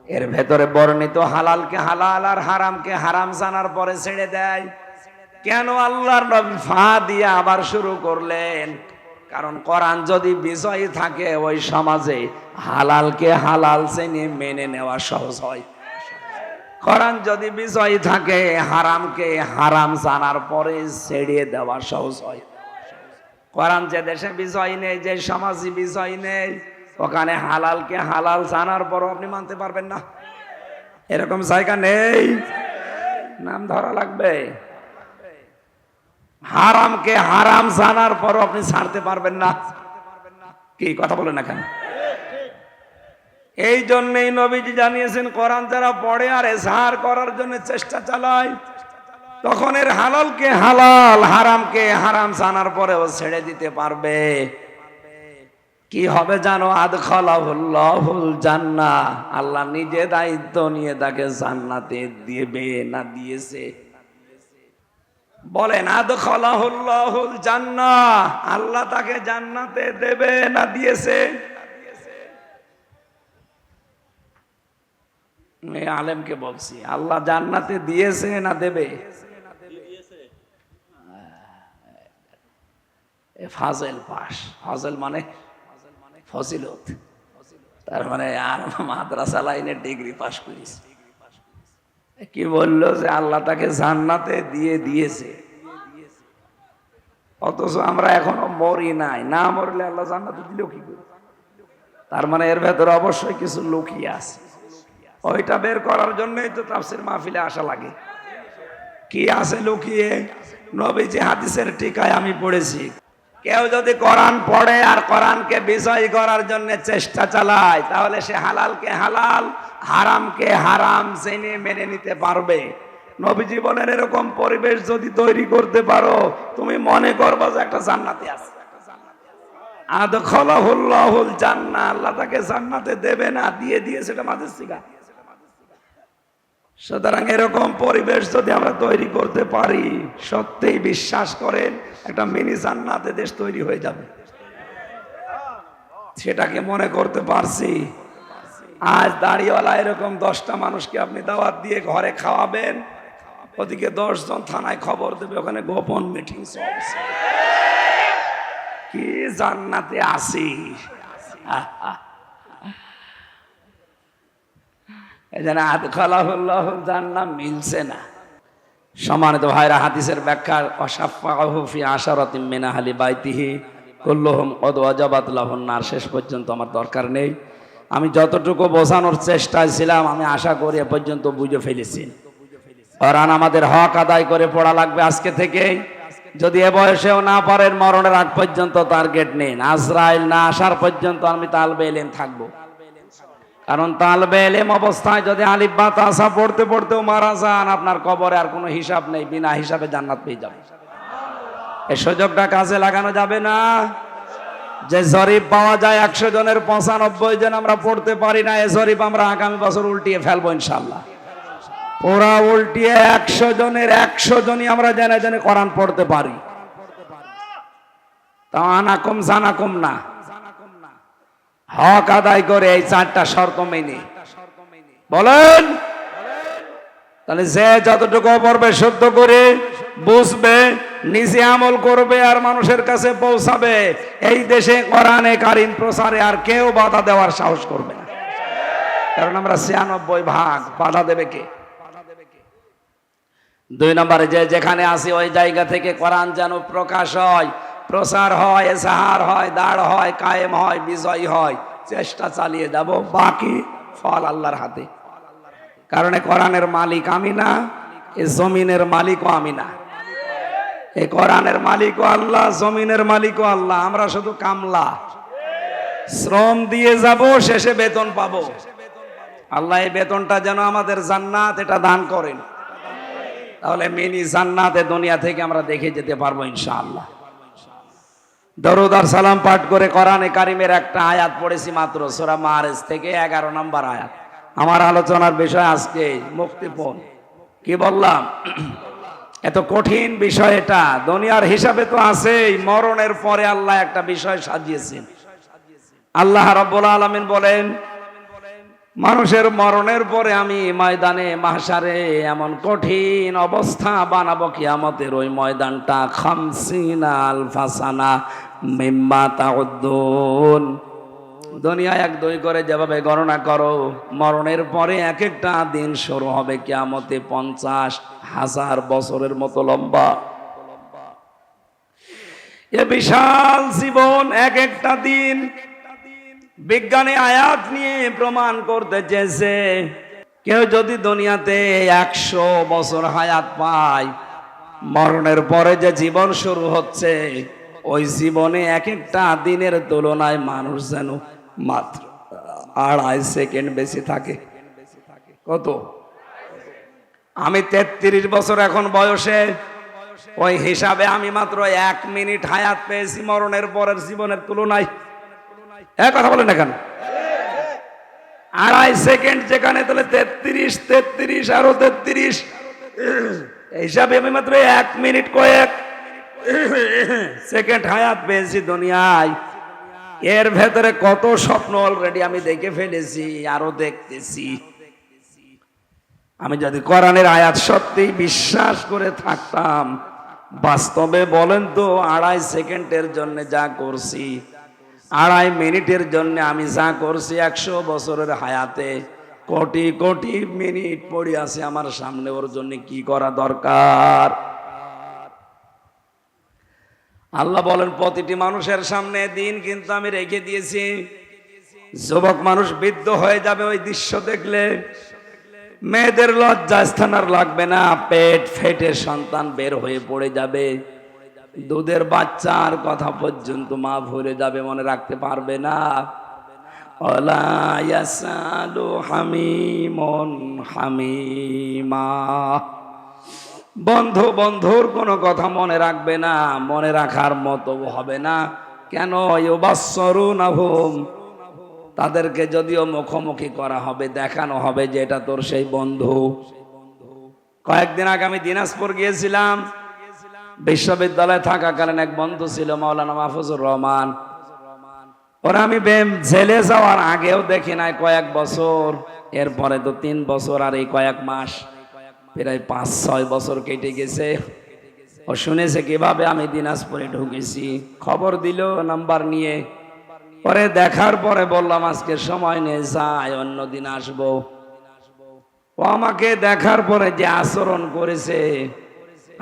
এর ভেতরে বর্ণিত হালালকে হালাল আর হারামকে হারাম জানার পরে ছেড়ে দেয়। কেন আল্লাহর নবী ফা দিয়ে আবার শুরু করলেন? কারণ কোরআন যদি বিজয়ী থাকে ওই সমাজে হালালকে হালাল জেনে মেনে নেওয়া সহজ হয়। কোরআন যদি বিজয়ী থাকে হারামকে হারাম জানার পরে ছেড়ে দেওয়া সহজ হয়। কোরআন যে দেশে বিজয়ী নেই, যে সমাজে বিজয়ী নেই, ওখানে হালালকে হালাল জানার পরও আপনি মানতে পারবেন না। এরকম জায়গা নেই, নাম ধরা লাগবে। হারামকে হারাম জানার পরও আপনি ছাড়তে পারবেন না। কি কথা বলেন না কেন? এই জন্যই নবীজি জানিয়েছেন কোরআন যারা পড়ে আর এজহার করার জন্য চেষ্টা চালায়, তখন এর হালালকে হালাল হারামকে হারাম জানার পরেও ছেড়ে দিতে পারবে। কি হবে জানো? আদখালাহুল্লাহুল জান্নাহ, আল্লাহ নিজে দায়িত্ব নিয়ে তাকে জান্নাতে দিবে না দিয়েছে? বলেন, আদখালাহুল্লাহুল জান্নাহ, আল্লাহ তাকে জান্নাতে দেবে না দিয়েছে? এই আলেমকে বলছি, আল্লাহ জান্নাতে দিয়েছে না দেবে? ফাজেল পাস, ফাজেল মানে ফজিলত, তার মানে আর মাদ্রাসা লাইনে ডিগ্রি পাস করিস। কি বললো যে আল্লাহ তাকে জান্নাতে দিয়ে দিয়েছে, অথচ আমরা এখনো মরি নাই। না মরলে আল্লাহ জান্নাতে দিল কি করে? তার মানে এর ভেতরে অবশ্যই কিছু লুকিয়ে আছে। ওইটা বের করার জন্যই তো তাফসীর মাহফিলে আসা লাগে। কি আছে লুকিয়ে? নবীজি হাদিসের টিকায় আমি পড়েছি, কেউ যদি কোরআন পড়ে আর কোরআনকে বিজয়ী করার জন্য চেষ্টা চালায়, তাহলে সে হালালকে হালাল, হারামকে হারাম জেনে মেনে নিতে পারবে। নবীজি বলেন, এরকম পরিবেশ যদি তৈরি করতে পারো, তুমি মনে করবা যে একটা জান্নাতে আছে। আদখালাহুল্লাহুল জান্নাহ, আল্লাহ তাকে জান্নাতে দেবে না, দিয়ে দিয়েছে, এটা মাঝে সিগা। সুতরাং এরকম পরিবেশ যদি আমরা তৈরি করতে পারি, সত্যিই বিশ্বাস করেন একটা মিনি জান্নাতে দেশ তৈরি হয়ে যাবে। সেটাকে মনে করতে পারছি। আজ দাড়িওয়ালা এরকম 10টা মানুষকে আপনি দাওয়াত দিয়ে ঘরে খাওয়াবেন, ওদিকে 10 জন থানায় খবর দেবে, ওখানে গোপন মিটিং চলছে, কি জান্নাতে আসি। এজন্য আদখালাহুল্লাহু জান্নাহ মিলছে না। সম্মানিত ভাইরা, হাদিসের ব্যাখ্যা, ওয়াসাফাহু ফি আশারাতিন মিন আহলি বাইতিহি কুল্লুহুম কদ ওয়াজাবাত লাহুন নার, শেষ পর্যন্ত আমার দরকার নেই। আমি যতটুকু বোঝানোর চেষ্টায় ছিলাম, আমি আশা করি এ পর্যন্ত বুঝে ফেলেছি। কোরআন আমাদের হক আদায় করে পড়া লাগবে আজকে থেকেই। যদি এ বয়সেও না পারেন, মরণের আগ পর্যন্ত টার্গেট নিন। আজরাইল না আসার পর্যন্ত আমি তালবে ইলম থাকবো। কারণ তালবে ইলম অবস্থায় যদি আলিফ বা তাসা পড়তে পড়তেও মারা যান, আপনার কবরে আর কোনো হিসাব নেই, বিনা হিসাবে জান্নাত পেয়ে যাবেন। এই সুযোগটা কাজে লাগানো যাবে না। যে জরিপ পাওয়া যায় 100 জনের 95 জন আমরা পড়তে পারি না, এই জরিপ আমরা আগামী বছর উল্টিয়ে ফেলবো ইনশাআল্লাহ। পুরা উল্টিয়ে 100 জনের 100 জনই আমরা জেনে জেনে কোরআন পড়তে পারি। তা আনাকুম জানাকুম না, হক আদায় করে এই 4টা শর্ত মেনে বলেন। তাহলে যে যতটুকু পড়বে শুদ্ধ করে বুঝবে, নিজে আমল করবে আর মানুষের কাছে পৌঁছাবে, এই দেশে কোরআনে কারিম প্রচারে আর কেউ বাধা দেওয়ার সাহস করবে না। কারণ আমরা 96 ভাগ, বাধা দেবে কে? 2 নম্বরে, যে যেখানে আসি ওই জায়গা থেকে কোরআন যেন প্রকাশ হয়, প্রচার হয়, এজাহার হয়, দাঁড় হয়, কায়েম হয়, বিজয় হয়। চেষ্টা চালিয়ে যাব, বাকি ফল আল্লাহর হাতে। কারণ কোরআনের মালিক আমি না, এই জমিনের মালিকও আমি না। এই কোরআনের মালিকও আল্লাহ, জমিনের মালিকও আল্লাহ। আমরা শুধু কামলা, শ্রম দিয়ে যাব, শেষে বেতন পাবো। আল্লাহ এই বেতনটা যেন আমাদের জান্নাত, এটা দান করেন। তাহলে মিনি জান্নাতে দুনিয়া থেকে আমরা দেখে যেতে পারবো ইনশাআল্লাহ। দরুদ আর সালাম পাঠ করে কোরআনে কারিমের একটা আয়াত পড়েছি মাত্র, সূরা মাআরিজ থেকে 11 নম্বর আয়াত। আমার আলোচনার বিষয় আজকে মুক্তিপণ। কি বললাম? এত কঠিন বিষয় এটা। দুনিয়ার হিসাবে তো আছেই, মরণের পরে আল্লাহ একটা বিষয় সাজিয়েছেন। আল্লাহ রাব্বুল আলামিন বলেন, মানুষের মরণের পরে আমি ময়দানে মাহশারে এমন কঠিন অবস্থা বানাবো, কিয়ামতের ওই ময়দানটা 50 আলফা সানা মিম্মা তাউদ্দুন। দুনিয়ায় 1 2 করে যেভাবে গণনা করো, মরণের পরে এক একটা দিন শুরু হবে কিয়ামতে 50,000 বছরের মতো লম্বা। এ বিশাল জীবন, এক একটা দিন। বিজ্ঞানী আয়াত নিয়ে প্রমাণ করতে চেয়েছে, কেউ যদি দুনিয়াতে 100 বছর হায়াত পায়, মরণের পরে যে জীবন শুরু হচ্ছে, ওই জীবনে এক একটা দিনের তুলনায় মানুষ যেন মাত্র 2.5 সেকেন্ড বেশি থাকে। কত? আমি 33 বছর এখন বয়সে, ওই হিসাবে আমি মাত্র 1 মিনিট হায়াত পেয়েছি মরণের পরের জীবনের তুলনায়। কথা বলেন না কেন? 2.5 সেকেন্ড যেখানে, তাহলে 33 আরো 33 হিসাবে আমি মাত্র 1 মিনিট কয়েক সেকেন্ড হায়াত পেয়েছি দুনিয়ায়। এর ভেতরে কত স্বপ্ন অলরেডি আমি দেখে ফেলেছি, আরো দেখতেছি। আমি যদি কোরআনের আয়াত সত্যি বিশ্বাস করে থাকতাম, বাস্তবে বলেন তো 2.5 সেকেন্ডের জন্য যা করছি, 2.5 মিনিটের জন্য আমি যা করছি, 100 বছরের হায়াতে কোটি কোটি মিনিট পড়ে আছে আমার সামনে। ওর জন্য কি করা দরকার? আল্লাহ বলেন, প্রতিটি মানুষের সামনে দিন কিন্তু আমি রেখে দিয়েছি। যুবক মানুষ বৃদ্ধ হয়ে যাবে ওই দৃশ্য দেখলে। মেয়েদের লজ্জা স্থান আর লাগবে না, পেট ফেটে সন্তান বের হয়ে পড়ে যাবে। দুধের বাচ্চার কথা পর্যন্ত মা ভুলে যাবে, মনে রাখতে পারবে না। ওয়ালা ইয়াসালু হামিমুন হামিমা। বন্ধু বন্ধুর কোনো কথা মনে রাখবে না, মনে রাখার মতো হবে না। কেন? ইউবাসসিরুনাহুম, তাদেরকে যদিও মুখোমুখি করা হবে, দেখানো হবে যে এটা তোর সেই বন্ধু। কয়েকদিন আগে আমি দিনাজপুর গিয়েছিলাম। বিশ্ববিদ্যালয়ে থাকাকালীন এক বন্ধু ছিল মাওলানা মাহফুজুর রহমান। ওরা আমি জেলে যাওয়ার আগেও দেখি নাই কয়েক বছর, এরপরে তো 3 বছর আর এই কয়েক মাস, প্রায় 5-6 বছর কেটে গেছে। ও শুনেছে কিভাবে আমি দিনাজপুরে ঢুকেছি, খবর দিল নাম্বার নিয়ে। পরে দেখার পরে বললাম আজকে সময় নেই, যাই অন্যদিন আসবো। ও আমাকে দেখার পরে যে আচরণ করেছে,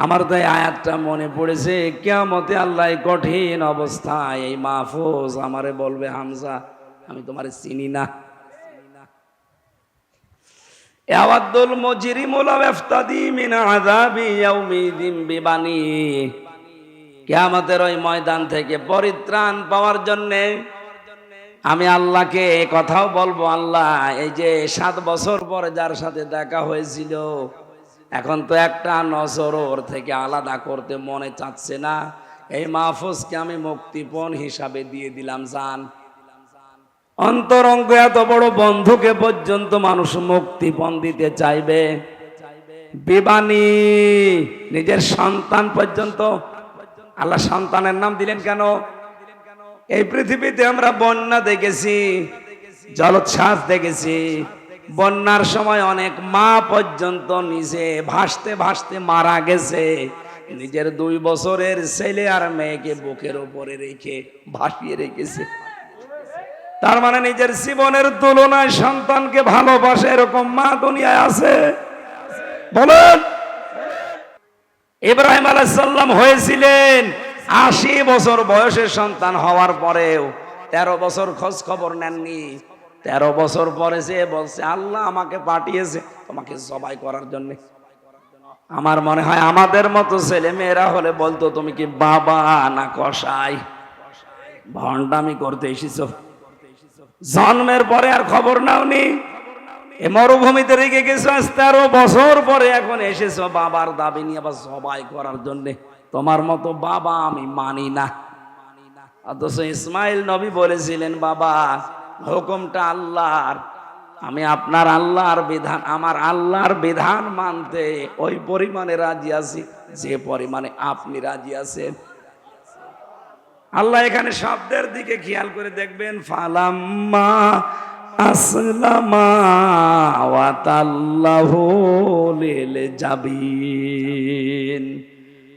আমার তো এই আয়াতটা মনে পড়েছে, কিয়ামতে আল্লাহ কঠিন অবস্থায় এই মাহফুজ আমারে বলবে, হামজা আমি তোমারে চিনি না। ইয়াওয়াদুল মুজরিমু লাউ ইফতাদি মিন আযাবি ইয়াউমিদিন বিবানি। কিয়ামতের ওই ময়দান থেকে পরিত্রাণ পাওয়ার জন্যে আমি আল্লাহকে কথাও বলবো, আল্লাহ এই যে 7 বছর পরে যার সাথে দেখা হয়েছিল, এখন তো একটা নজর ওর থেকে আলাদা করতে মনে চাচ্ছে না। এই মাহফুজকে আমি মুক্তিপণ হিসাবে দিয়ে দিলাম জান। অন্তরঙ্গ এত বড় বন্ধুকে পর্যন্ত মানুষ মুক্তিপণ দিতে চাইবে, বিবানি নিজের সন্তান পর্যন্ত। আল্লাহ সন্তানের নাম দিলেন কেন? এই পৃথিবীতে আমরা বন্যা দেখেছি, জলোচ্ছ্বাস দেখেছি। বন্যার সময় অনেক মা পর্যন্ত নিজে ভাসতে ভাসতে মারা গেছে, নিজের 2 বছরের ছেলে আর মেয়েকে বুকের উপরে রেখে ভাসিয়ে রেখেছে। তার মানে নিজের জীবনের তুলনায় সন্তানকে ভালোবাসে এরকম মা দুনিয়ায় আছে? বলেন। ইব্রাহিম আলাইহিস সালাম হয়েছিলেন 80 বছর বয়সের সন্তান হওয়ার পরেও 13 বছর খোঁজ খবর নেননি। 13 বছর পরে সে বলছে, আল্লাহ আমাকে পাঠিয়েছে তোমাকে জবাই করার জন্য। আমার মনে হয় আমাদের মতো ছেলে মেয়েরা হলে বলতো, তুমি কি বাবা না কসাই? ভণ্ডামি করতে এসেছো। জন্মের পরে আর খবর নাওনি, এ মরুভূমিতে রেখে গেছো, 13 বছর পরে এখন এসেছো বাবার দাবি নিয়ে আবার জবাই করার জন্য। তোমার মতো বাবা আমি মানি না। অথচ ইসমাইল নবী বলেছিলেন, বাবা হুকুমটা আল্লাহর, আমি আপনার আল্লাহর বিধান, আমার আল্লাহর বিধান মানতে ওই পরিমাণে রাজি আছি যে পরিমাণে আপনি রাজি আছেন। আল্লাহ এখানে শব্দের দিকে খেয়াল করে দেখবেন, ফালাম্মা আসলামা ওয়া তাল্লাহু লিল জাবিন।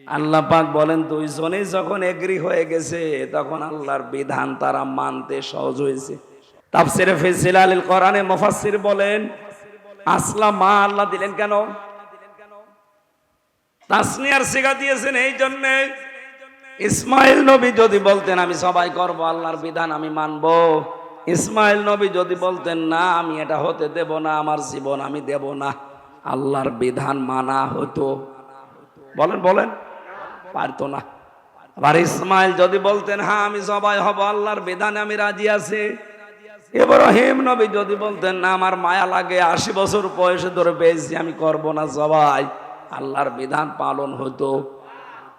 আল্লাহ পাক বলেন, 2 জনে যখন এগ্রি হয়ে গেছে তখন আল্লাহর বিধান তারা মানতে সহজ হয়েছে। তাফসিরে ফি জিলালিল কোরআনে মুফাসসির বলেন, আসলামা আল্লাহ দিলেন কেন? তাসনিয়ার সিগা দিয়েছেন এই জন্য, ইসমাইল নবী যদি বলতেন আমি সবাই করব, আল্লাহর বিধান আমি মানব, ইসমাইল নবী যদি বলতেন না আমি এটা হতে দেব না, আমার জীবন আমি দেব না, আল্লাহর বিধান মানা হতো? বলেন বলেন, পারতো না। আবার ইসমাইল যদি বলতেন হ্যাঁ আমি সবাই হব, আল্লাহর বিধানে আমি রাজি আছি, ইব্রাহিম নবী যদি বলতেন না আমার মায়া লাগে, 80 বছর বয়সে ধরে পেয়েছি আমি করব না সবাই, আল্লাহর বিধান পালন হতো।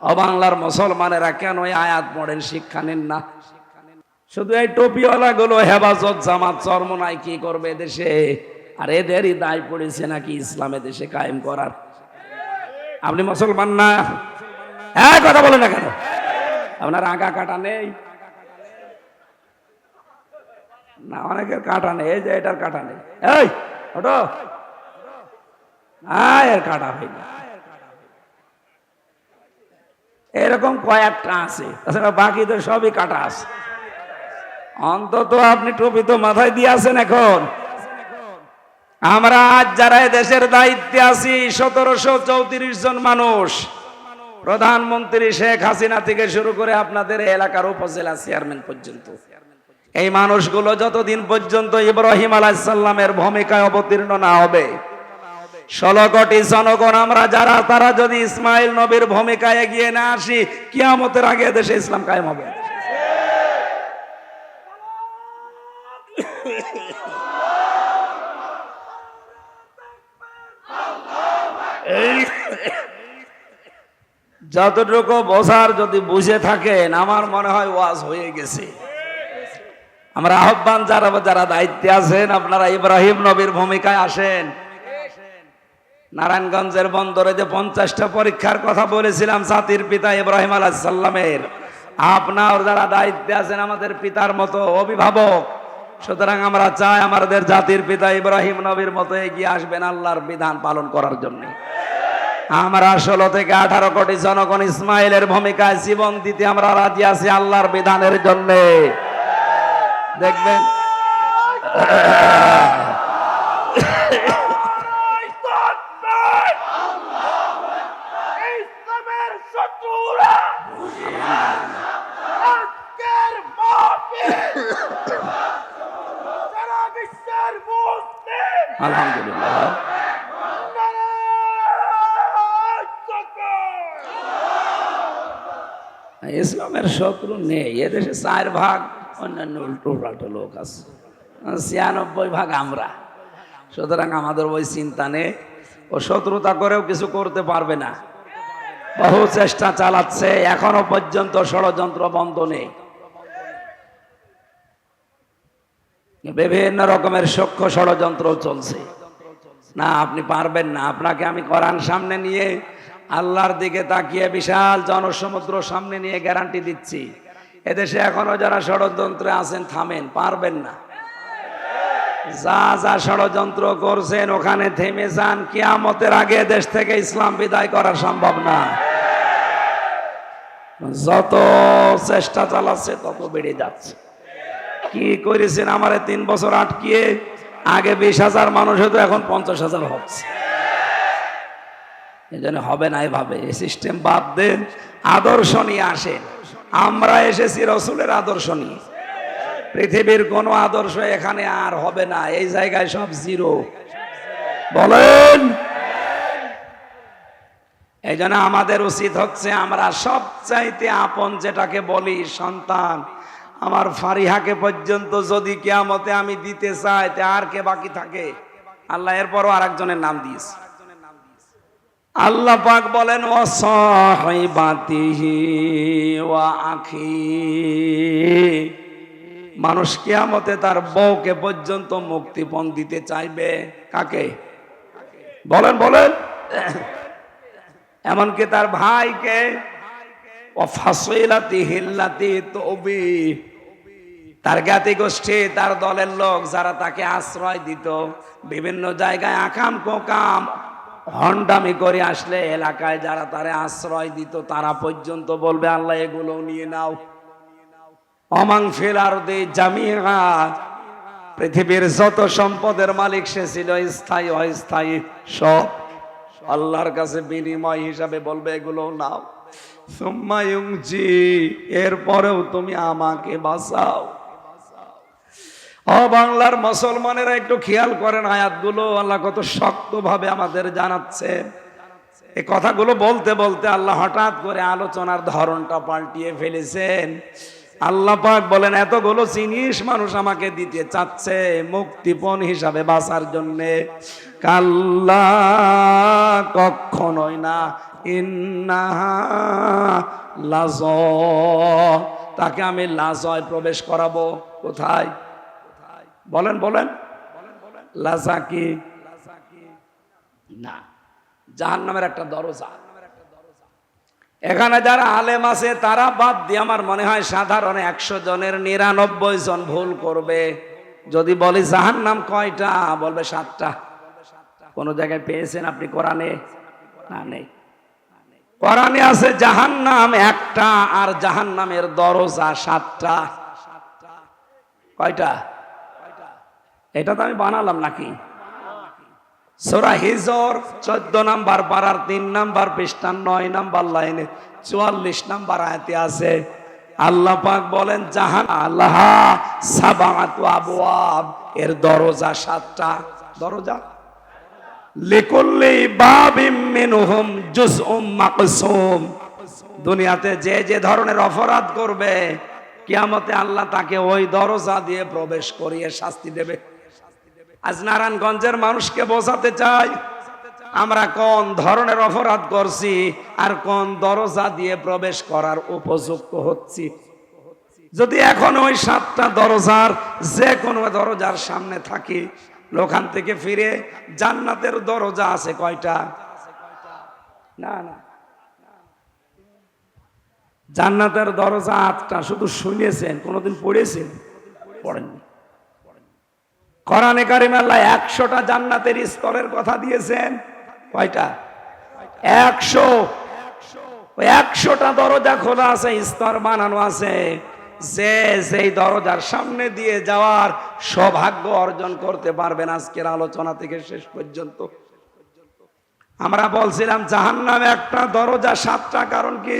ও বাংলার মুসলমানেরা কেন এই আয়াত পড়েন, শিক্ষা নেন না? শুধু এই টুপিওয়ালা গুলো হেফাজত জামাত চরমনাই কি করবে দেশে? আর এদেরই দায় পড়েছে নাকি ইসলামে দেশে কায়েম করার? আপনি মুসলমান না? হ্যাঁ কথা বলেন না কেন? আপনার আগা কাটা নেই না? অনেকের কাটা নেই, এই যে এটার কাটা নেই, এই ওটো এর কাটা হয়নি। এরকম কয়েকটা আছে, তাছাড়া বাকি তো সবই কাটা আছে। অন্তত আপনি টুপি তো মাথায় দিয়ে আছেন। এখন আমরা আজ যারা দেশের দায়িত্বে আছি, 1734 জন মানুষ, প্রধানমন্ত্রী শেখ হাসিনা থেকে শুরু করে আপনাদের এলাকার উপজেলা চেয়ারম্যান পর্যন্ত, এই মানুষগুলো যতদিন পর্যন্ত ইব্রাহিম আলাইহিস সালামের ভূমিকায় অবতীর্ণ না হবে, 16 কোটি জনগণ আমরা যারা, তারা যদি ইসমাইল নবীর ভূমিকায় এগিয়ে না আসি, কিয়ামতের আগে দেশে ইসলাম কায়েম হবে। যতটুকু বোঝার যদি বুঝে থাকেন, আমার মনে হয় ওয়াজ হয়ে গেছে। আমরা আহ্বান যারা যারা দায়িত্বে আছেন, আপনারা ইব্রাহিম নবীর ভূমিকায় আসেন। নারায়ণগঞ্জের বন্দরে যে 50টা পরীক্ষার কথা বলেছিলাম জাতির পিতা ইব্রাহিম আলাইহিস সালামের, আপনার যারা দায়িত্বে আছেন আমাদের পিতার মতো অভিভাবক, সুতরাং আমরা চাই আমাদের জাতির পিতা ইব্রাহিম নবীর মতো এগিয়ে আসবেন আল্লাহর বিধান পালন করার জন্য। আমরা 16 থেকে 18 কোটি জনগণ ইসমাইলের ভূমিকায় জীবন দিতে আমরা রাজি আছি আল্লাহর বিধানের জন্য। দেখবেন আলহামদুলিল্লাহ ইসলামের শত্রু নেই এদেশে। 4 ভাগ অন্যান্য উল্টো লোক আছে, 96 ভাগ আমরা। সুতরাং আমাদের ওই চিন্তা নেই, ও শত্রুতা করেও কিছু করতে পারবে না। বহু চেষ্টা চালাচ্ছে, এখনো পর্যন্ত ষড়যন্ত্র বন্ধ নেই। বিভিন্ন রকমের সূক্ষ্ম ষড়যন্ত্র চলছে। না, আপনি পারবেন না। আপনাকে আমি কোরআন সামনে নিয়ে, আল্লাহর দিকে তাকিয়ে, বিশাল জনসমুদ্র সামনে নিয়ে গ্যারান্টি দিচ্ছি, এদেশে এখনো যারা ষড়যন্ত্রে আছেন থামেন, পারবেন না। যা যা ষড়যন্ত্র করছেন ওখানে থেমে যান। কিয়ামতের আগে দেশ থেকে ইসলাম বিদায় করা সম্ভব না। যত চেষ্টা চালাচ্ছে তত বেড়ে যাচ্ছে। কি করেছেন আমারে 3 বছর আটকিয়ে? আগে 20,000 মানুষ হতো, এখন 50,000 হচ্ছে। এই জন্য হবে না এভাবে। এই সিস্টেম বাদ দেন, আদর্শ নিয়ে আসেন। আমরা এসেছি রসুলের আদর্শ নিয়ে। পৃথিবীর কোন আদর্শ এখানে আর হবে না, এই জায়গায় সব জিরো। বলেন। এই জন্য আমাদের উচিত হচ্ছে, আমরা সবচাইতে আপন যেটাকে বলি সন্তান, আমার ফারিহাকে পর্যন্ত যদি কিয়ামতে আমি দিতে চাই, তে আর কে বাকি থাকে? আল্লাহ এরপরও আরেকজনের নাম দিয়েছে। আল্লাহ পাক বলেন, ওয়া সাহিবাতিহি ওয়া আখি। মানুষ কিয়ামতে তার বউকে পর্যন্ত মুক্তিপণ দিতে চাইবে। কাকে? বলেন বলেন। এমনকি তার ভাইকে, ও ফাসিলাতিহি আল্লাতী তুবি, তার জ্ঞাতি গোষ্ঠী, তার দলের লোক যারা তাকে আশ্রয় দিত, বিভিন্ন জায়গায় আকাম কোকাম হন্ডামি করে আসলে এলাকায় যারা তারে আশ্রয় দিত, তারা পর্যন্ত বলবে আল্লাহ এগুলো নিয়ে নাও। অমাং ফিল আরদি জামিআ, পৃথিবীর যত সম্পদের মালিক সে ছিল, স্থায়ী অস্থায়ী সব আল্লাহর কাছে বিনিময় হিসাবে বলবে এগুলো নাও। সুম্মা ইউনজি, এরপরেও তুমি আমাকে বাঁচাও। ও বাংলার মুসলমানেরা একটু খেয়াল করেন আয়াতগুলো, আল্লাহ কত শক্তভাবে আমাদের জানাচ্ছেন। এই কথাগুলো বলতে বলতে আল্লাহ হঠাৎ করে আলোচনার ধরনটা পাল্টিয়ে ফেলেছেন। আল্লাহ পাক বলেন, এতগুলো জিনিস মানুষ আমাকে দিতে চাচ্ছে মুক্তিপণ হিসাবে বাঁচার জন্যে। কাল্লা, কখনোই না। ইন্নাহা লাযা, তাকে আমি লাজায় প্রবেশ করাবো। কোথায়? বলেন বলেন। লাজা কি? না, জাহান্নামের একটা দরজা। এখানে যারা আলেম আছে তারা বাদ দিয়ে আমার মনে হয় সাধারণ 100 জনের 99 জন ভুল করবে। যদি বলি জাহান্নাম কয়টা, বলবে 7টা। কোন জায়গায় পেয়েছেন আপনি কোরআনে? না, নেই। কোরআনে আছে জাহান্নাম একটা, আর জাহান্নামের দরজা 7টা। কয়টা? এটা তো আমি বানালাম নাকি? সূরা হিজর 14 নাম্বার পারার 3 নাম্বার পৃষ্ঠা 9 নাম্বার লাইনে 44 নাম্বার আয়াতে আছে, আল্লাহ পাক বলেন জাহান্নাম সাবাতু আবওয়াব, এর দরজা 7টা। দরজা লিকুল্লি বাবিম মিনহুম জুজউম মাকসুম। দুনিয়াতে যে যে ধরনের অপরাধ করবে, কিয়ামতে আল্লাহ তাকে ওই দরজা দিয়ে প্রবেশ করিয়ে শাস্তি দেবে। আজ নারায়ণগঞ্জের মানুষকে বোঝাতে চাই আমরা কোন ধরনের অপরাধ করছি আর কোন দরজা দিয়ে প্রবেশ করার উপযুক্ত হচ্ছি। যদি এখন ওই 7টা দরজার যে কোনো দরজার সামনে থাকি, ওখান থেকে ফিরে জান্নাতের দরজা আছে কয়টা? না না, জান্নাতের দরজা 8টা। শুধু শুনেছেন, কোনোদিন পড়েছেন? পড়েননি। কোরআনে কারিমে আল্লাহ 100টা জান্নাতের স্তরের কথা দিয়েছেন। কয়টা? 100। ওই 100টা দরজা খোলা আছে, স্তর বানানো আছে। যে যেই দরজার সামনে দিয়ে যাওয়ার সৌভাগ্য অর্জন করতে পারবেন আজকের আলোচনা থেকে শেষ পর্যন্ত। আমরা বলছিলাম জাহান্নামে একটা দরজা 7টা। কারণ কি?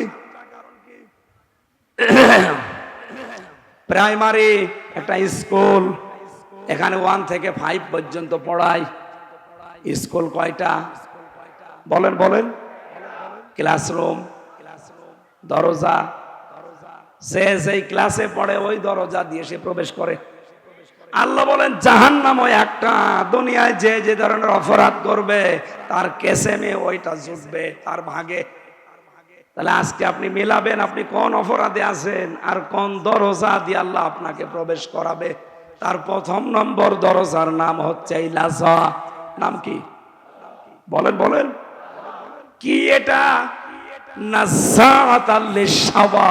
প্রাইমারি একটা স্কুল, এখানে 1 থেকে 5 পর্যন্ত পড়ায়। স্কুল কয়টা? বলেন বলেন। ক্লাসরুম, দরজা। সে যেই ক্লাসে পড়ে ওই দরজা দিয়ে সে প্রবেশ করে। আল্লাহ বলেন জাহান্নাম ওই একটা। দুনিয়ায় যে যে ধরনের অপরাধ করবে তার কেসেমে ওইটা জুটবে, তার ভাগে। তাহলে আজকে আপনি মিলাবেন আপনি কোন অপরাধে আছেন আর কোন দরজা দিয়ে আল্লাহ আপনাকে প্রবেশ করাবে। তার 1ম নম্বর দরজার নাম হচ্ছে এই লাজা। নাম কি? বলেন বলেন। কি এটা? নাযাআতাল লিশাওয়া।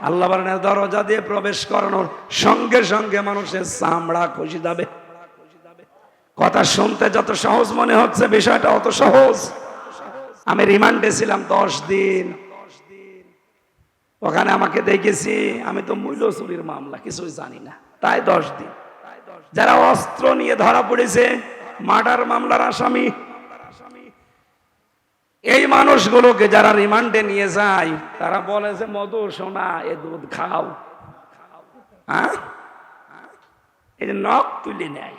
আল্লাহ বলেন দরজা দিয়ে প্রবেশ করানোর সঙ্গে সঙ্গে মানুষের চামড়া খসে যাবে। কথা শুনতে যত সহজ মনে হচ্ছে, বিষয়টা অত সহজ। আমি রিমান্ডে ছিলাম 10 দিন। ওখানে আমাকে দেখেছি, আমি তো মূল্য চুরির মামলা কিছুই জানি না, তাই 10 দিন। যারা অস্ত্র নিয়ে ধরা পড়েছে, মার্ডার মামলার আসামি, এই মানুষগুলোকে যারা রিমান্ডে নিয়ে যায় তারা বলে যে মধু সোনা এ দুধ খাও। হ্যাঁ, এই যে নখ তুলে নেয়।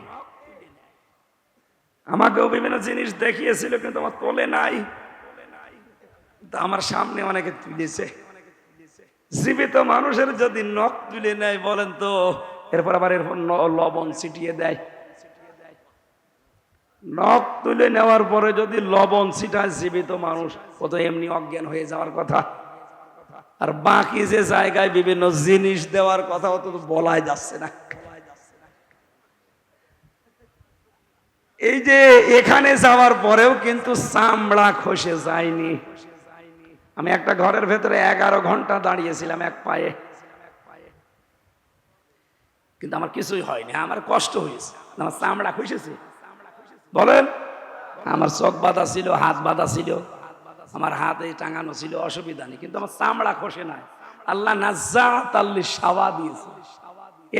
আমাকেও বিভিন্ন জিনিস দেখিয়েছিল কিন্তু আমার তোলে নাই। আমার সামনে অনেকে তুলেছে। জীবিত মানুষের যদি নখ তুলে নেয় বলেন তো, এরপর আবার এরপর লবণ ছিটিয়ে দেয়। নখ তুলে নেওয়ার পরে যদি লবণ ছিটায় জীবিত মানুষ, ও তো এমনি অজ্ঞান হয়ে যাওয়ার কথা। আর বাকি যে জায়গায় বিভিন্ন জিনিস দেওয়ার কথা ও তো বলাই যাচ্ছে না। এই যে এখানে যাওয়ার পরেও কিন্তু চামড়া খসে যায়নি। আমি একটা ঘরের ভেতরে 11 ঘন্টা দাঁড়িয়েছিলাম এক পায়ে, কিন্তু আমার কিছুই হয়নি। আমার কষ্ট হয়েছে, আমার চামড়া খসেছে। বলেন, আমার চোখ বাঁধা ছিল, হাত বাঁধা ছিল, আমার হাতে টাঙানো ছিল, অসুবিধা নেই, কিন্তু আমার চামড়া খসে নাই। আল্লাহ নাযাআতাল লিশাওয়া দিয়েছে।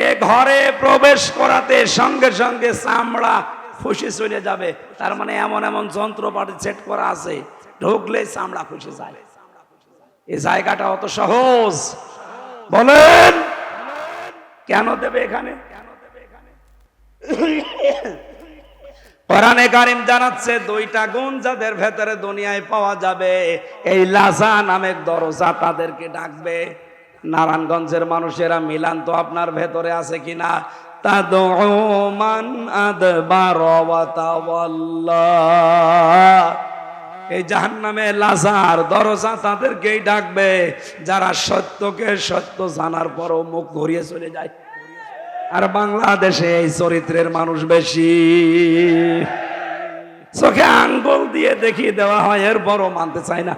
এ ঘরে প্রবেশ করাতে সঙ্গে সঙ্গে চামড়া খসে চলে যাবে। তার মানে এমন এমন যন্ত্রপাতি সেট করা আছে, ঢুকলে চামড়া খসে যায়। এই জায়গাটা অত সহজ? বলেন কেন দেবে এখানে? কোরআনে কারীম জানাচ্ছে 2টা গুণ যাদের ভেতরে দুনিয়ায় পাওয়া যাবে, এই লাজা নামের দরজা তাদেরকে ডাকবে। নারায়ণগঞ্জের মানুষেরা মিলান তো আপনার ভেতরে আছে কিনা? তাদউ মান আদবার ওয়া তাওয়াল্লা। এই জাহান্নামে লাজার দরজা তাদেরকেই ডাকবে যারা সত্যকে সত্য জানার পরও মুখ ঘুরিয়ে চলে যায়। আর বাংলাদেশে এই চরিত্রের মানুষ বেশি। চোখে আঙ্গুল দিয়ে দেখিয়ে দেওয়া হয়, এর বড় মানতে চায় না।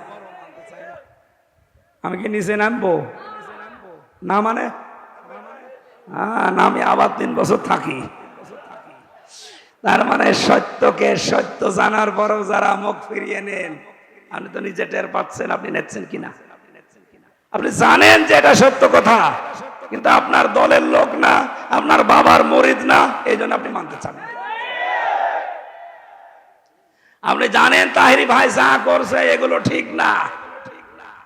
আমি কি নিচে নামবো না? মানে আমি আবার 3 বছর থাকি। তার মানে সত্যকে সত্য জানার পরও যারা মুখ ফিরিয়ে নেন, আপনি তো নিজে টের পাচ্ছেন। আপনি নেচ্ছেন কিনা? আপনি জানেন যে এটা সত্য কথা, কিন্তু আপনার দলের লোক না, আপনার বাবার মুরিদ না, এই জন্য আপনি মানতে চান না। আপনি জানেন তাহেরি ভাই যা করছে এগুলো ঠিক না,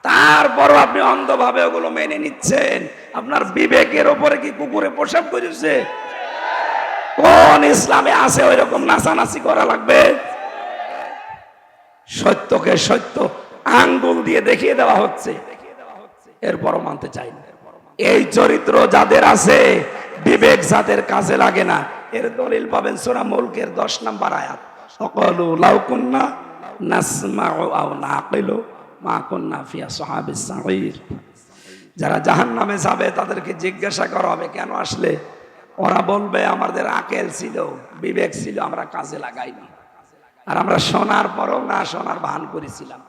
তারপরও আপনি অন্ধভাবে ওগুলো মেনে নিচ্ছেন। আপনার বিবেকের ওপরে কি কুকুরে প্রসাব করেছে? কোন ইসলামে আছে ওই রকম নাচানাচি করা লাগবে? সত্যকে সত্য আঙ্গুল দিয়ে দেখিয়ে দেওয়া হচ্ছে, এরপরও মানতে চাই না। এই চরিত্র যাদের আছে, বিবেক যাদের কাজে লাগে না, এর দলিল পাবেন সূরা মুলকের 10 নম্বর আয়াত, ওয়াকালু লাউ কুন্না নাসমাউ আও নাকিলু মা কুন্না ফি আসহাবিস সাঈর। যারা জাহান্নামে যাবে তাদেরকে জিজ্ঞাসা করা হবে কেন আসলে, ওরা বলবে আমাদের আকল ছিল, বিবেক ছিল, আমরা কাজে লাগাইনি। আর আমরা শোনার পরও না শোনার ভান করেছিলাম।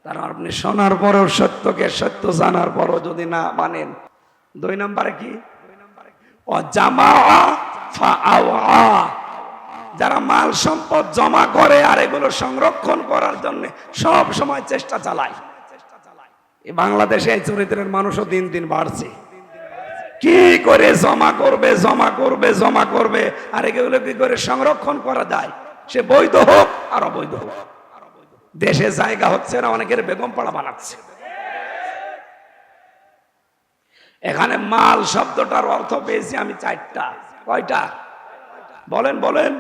কারণ আপনি শোনার পরও, সত্যকে সত্য জানার পরও যদি না মানেন। 2 নম্বরে কি, ও জামা ফাআওয়া, যারা মাল সম্পদ জমা করে আর এগুলো সংরক্ষণ করার জন্য সব সময় চেষ্টা চালায়। এই বাংলাদেশে এই চরিত্রের মানুষও দিন দিন বাড়ছে। কি করে জমা করবে জমা করবে জমা করবে, আর এগুলো কি করে সংরক্ষণ করা যায়, সে বৈধ হোক আর অবৈধ হোক। দেশে জায়গা হচ্ছে না, অনেকের বেগম পাড়া বানাচ্ছে। এখানে মাল শব্দটার অর্থ পেয়েছি আমি 4টা। কয়টা বলেন বলেন?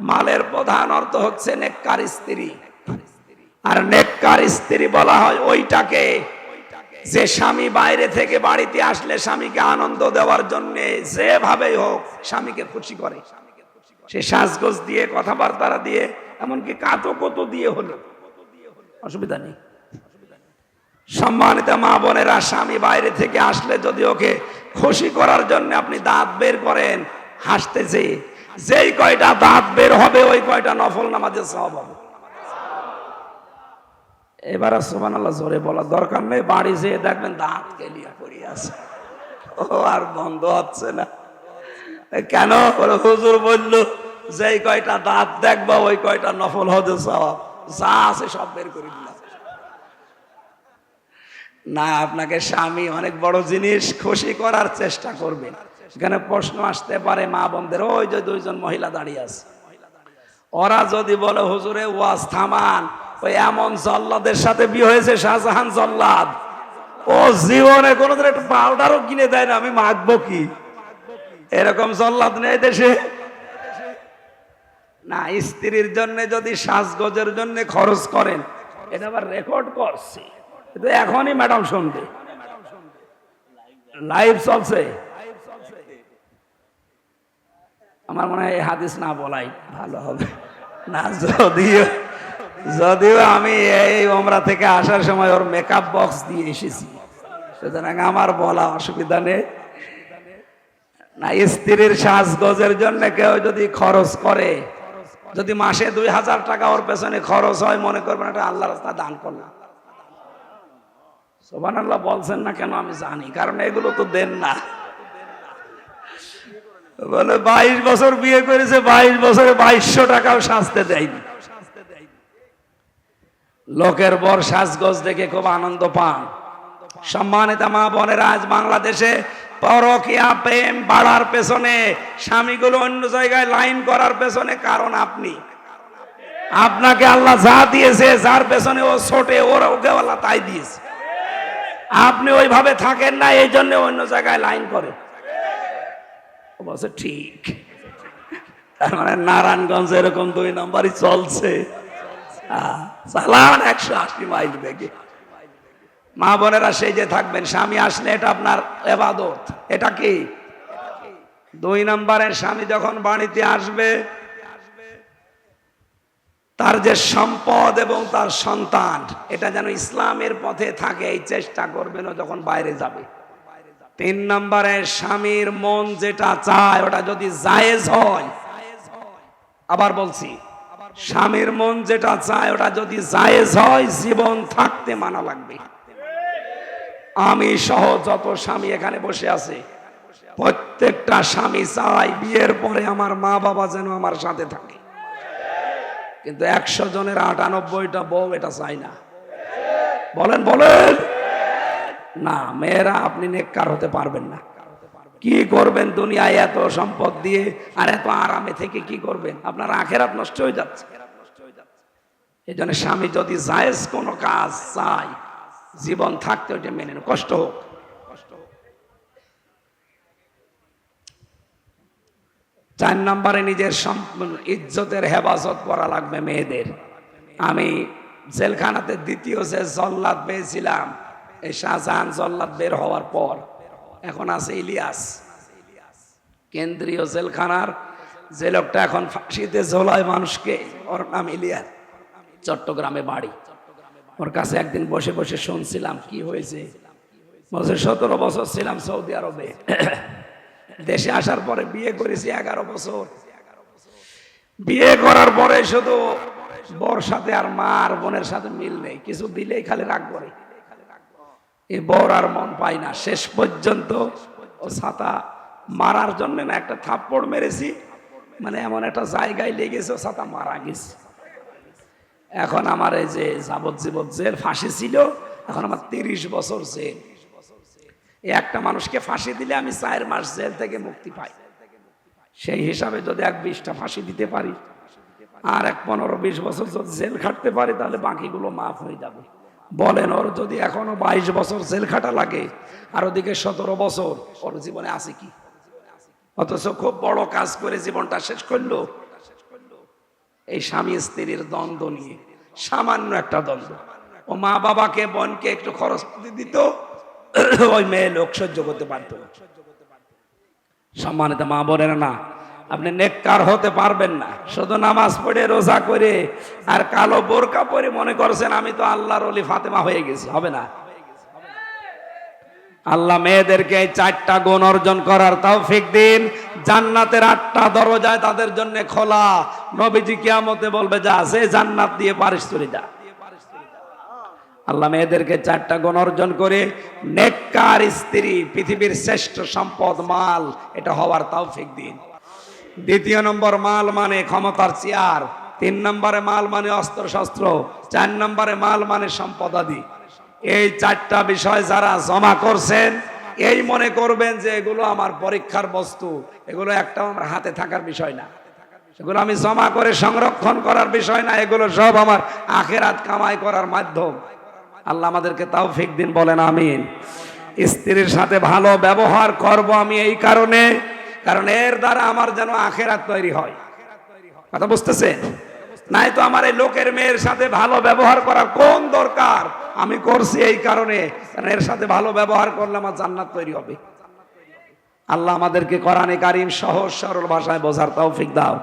মালের প্রধান অর্থ হচ্ছে নেককার স্ত্রী। আর নেককার স্ত্রী বলা হয় ওইটাকে যে স্বামী বাইরে থেকে বাড়িতে আসলে স্বামীকে আনন্দ দেওয়ার জন্য যেভাবেই হোক স্বামীকে খুশি করে। সে সাজগোজ দিয়ে, কথাবার্তা দিয়ে, এমনকি কাতো কত দিয়ে হলো, অসুবিধা নেই। সম্মানিত মা বোনেরা, স্বামী বাইরে থেকে আসলে যদি ওকে খুশি করার জন্য আপনি দাঁত বের করেন হাসতেছে, যেই কয়টা দাঁত বের হবে ওই কয়টা নফল নামাজের সওয়াব হবে। এবার সুবহানাল্লাহ জোরে বলার দরকার নেই, বাড়ি যেয়ে দেখবেন দাঁত কেলিয়া পড়ে আছে, ও আর বন্ধ হচ্ছে না। কেন? হুজুর বলল যেই কয়টা দাঁত দেখবা ওই কয়টা নফল হজের সওয়াব, যা আছে সব বের করে দিলাম। না, আপনাকে স্বামী অনেক বড় জিনিস, খুশি করার চেষ্টা করবেন। এখানে প্রশ্ন আসতে পারে মা বোনদের, ওই যে 2 জন মহিলা দাঁড়িয়ে আছে, ওরা যদি বলে হুজুরে ওয়াজ থামান, ওই এমন জল্লাদের সাথে বিয়ে হয়েছে, শাহজাহান জল্লাদ, ও জীবনে কোনোদিন একটা পাউডারও কিনে দেয় না, আমি মাখবো কি? এরকম জল্লাদ নেই দেশে। না, স্ত্রীর জন্য যদি সাজগোজের জন্য খরচ করেন, এটা আবার রেকর্ড করছে, কিন্তু এখনই ম্যাডাম শুনবে, লাইভ চলছে। আমার মনে হয় এই হাদিস না বলাই ভালো হবে না, যদিও আমি এই ওমরা থেকে আসার সময় ওর মেকআপ বক্স দিয়ে এসেছি, সুতরাং আমার বলা অসুবিধা নেই। না, স্ত্রীর সাজগোজের জন্য কেউ যদি খরচ করে, যদি মাসে 2000 টাকা ওর পেছনে খরচ হয়, মনে করবেন এটা আল্লাহর রাস্তায় দান করলাম। সুবহানাল্লাহ বলছেন না কেন আমি জানি, কারণ এগুলো তো দেন না। বলে 22 বছর বিয়ে করেছে, 22 বছরে 2200 টাকাও সাজতে দেয়নি। লোকের বর সাজগোজ দেখে খুব আনন্দ পান। সম্মানিত মা বোনেরা, আজ বাংলাদেশে পরকীয়া প্রেম বাড়ার পেছনে, স্বামীগুলো অন্য জায়গায় লাইন করার পেছনে কারণ আপনাকে আল্লাহ যা দিয়েছে, যার পেছনে ও ছোটে, ওকে আল্লাহ তাই দিয়েছে। আপনি ওইভাবে থাকেন না, এই জন্য অন্য জায়গায় লাইন করে। বলছে ঠিক, তার মানে নারায়ণগঞ্জ এরকম 2 নম্বরই চলছে, চালান 180 মাইল বেগে। মা বোনেরা সেই যে থাকবেন, স্বামী আসলে এটা আপনার ইবাদত। এটা কি 2 নম্বরের, স্বামী যখন বাড়িতে আসবে তার যে সম্পদ এবং তার সন্তান, এটা যেন ইসলামের পথে থাকে, এই চেষ্টা করবেন যখন বাইরে যাবে। 3 নম্বরে, স্বামীর মন যেটা চায় ওটা যদি জায়েজ হয়, আবার বলছি, স্বামীর মন যেটা চায় ওটা যদি জায়েজ হয়, জীবন থাকতে মানা লাগবে। আমি সহ যত স্বামী এখানে বসে আছে, প্রত্যেকটা স্বামী চায় বিয়ের পরে আমার মা বাবা যেন আমার সাথে থাকে, কিন্তু 100 জনের 98টা বউ এটা চায় না। বলেন বলেন না, মেয়েরা আপনি নেককার হতে পারবেন না। কি করবেন দুনিয়ায় এত সম্পদ দিয়ে আর এত আরামে থেকে? কি করবেন? আপনার আখিরাত নষ্ট হয়ে যাচ্ছে। এই জন্য স্বামী যদি জায়েজ কোনো কাজ চায়, জীবন থাকতে ওইটা মেনে নেন, কষ্ট হোক। 4 নম্বরে, নিজের ইজ্জতের হেফাজত করা লাগবে মেয়েদের। আমি জেলখানাতে দ্বিতীয় যে জল্লাদ পেয়েছিলাম এই শাহজাহান জল্লাদ বের হওয়ার পর, এখন আছে ইলিয়াস কেন্দ্রীয় জেলখানার যে লোকটা এখন ফাঁসিতে ঝোলায় মানুষকে, ওর নাম ইলিয়াস, চট্টগ্রামে বাড়ি। ওর কাছে একদিন বসে বসে শুনছিলাম কি হয়েছে। বলছে 17 বছর ছিলাম সৌদি আরবে, দেশে আসার পরে বিয়ে করেছি 11 বছর। বিয়ে করার পরে শুধু বর সাথে আর মা আর বোনের সাথে মিল নেই, কিছু দিলেই খালি রাগ করে। এই বর আর মন পাই না। শেষ পর্যন্ত ও ছাতা মারার জন্য না একটা থাপ্পড় মেরেছি, মানে এমন একটা জায়গায় লেগেছে ও ছাতা মারা গেছে। এখন আমার এই যে যাবজ্জীবন জেল, ফাঁসি ছিল, এখন আমার 30 বছর জেল। একটা মানুষকে ফাঁসি দিলে আমি 4 মাস জেল থেকে মুক্তি পাই। সেই হিসাবে যদি 20টা ফাঁসি দিতে পারি আর 15-20 বছর যদি জেল খাটতে পারি তাহলে বাকিগুলো মাফ হয়ে যাবে। বলেন, ওর যদি এখনো 22 বছর জেল খাটা লাগে আর ওদিকে 17 বছর, ওর জীবনে আছে কি? অথচ খুব বড় কাজ করে জীবনটা শেষ করলো এই স্বামী স্ত্রীর দ্বন্দ্ব নিয়ে। সামান্য একটা দ্বন্দ্ব, ও মা বাবাকে বোনকে একটু খরচ দিত, ওই মেয়ে লোক সহ্য করতে পারত। সম্মানিত মা বোনেরা, না আপনি নেককার হতে পারবেন না শুধু নামাজ পড়ে রোজা করে আর কালো বোরকা পরে মনে করছেন আমি তো আল্লাহর ওলি ফাতেমা হয়ে গেছি। হবে না। আল্লাহ মেয়েদেরকে এই 4টা গুণ অর্জন করার তৌফিক দিন। জান্নাতের 8টা দরজায় তাদের জন্য খোলা। নবীজি কিয়ামতে বলবে, যা সে জান্নাত দিয়ে পারিস চলে যা। আল্লাহ মেয়েদেরকে 4টা গুণ অর্জন করে নেককার স্ত্রী, পৃথিবীর শ্রেষ্ঠ সম্পদ মাল, এটা হওয়ার তৌফিক দিন। 2 নম্বর, মাল মানে ক্ষমতার চেয়ার। 3 নম্বরে মাল মানে অস্ত্র শস্ত্র। 4 নম্বরে মাল মানে সম্পদাদি। এই 4টা বিষয় যারা জমা করছেন, এই মনে করবেন যে এগুলো আমার পরীক্ষার বস্তু, এগুলো একটাও আমার হাতে থাকার বিষয় না, এগুলো আমি জমা করে সংরক্ষণ করার বিষয় না, এগুলো সব আমার আখিরাত কামাই করার মাধ্যম। আল্লাহ আমাদেরকে তৌফিক দিন, বলেন আমিন। স্ত্রীর সাথে ভালো ব্যবহার করব আমি এই কারণে, কারণ এর দ্বারা আমার যেন আখিরাত তৈরি হয়। কথা বুঝতেছেন? নাই তো আমার এই লোকের মেয়ের সাথে ভালো ব্যবহার করার কোন দরকার? আমি করছি এই কারণে, কারণ এর সাথে ভালো ব্যবহার করলে আমার জান্নাত তৈরি হবে। আল্লাহ আমাদেরকে কোরআনে কারীম সহজ সরল ভাষায় বোঝার তৌফিক দাও।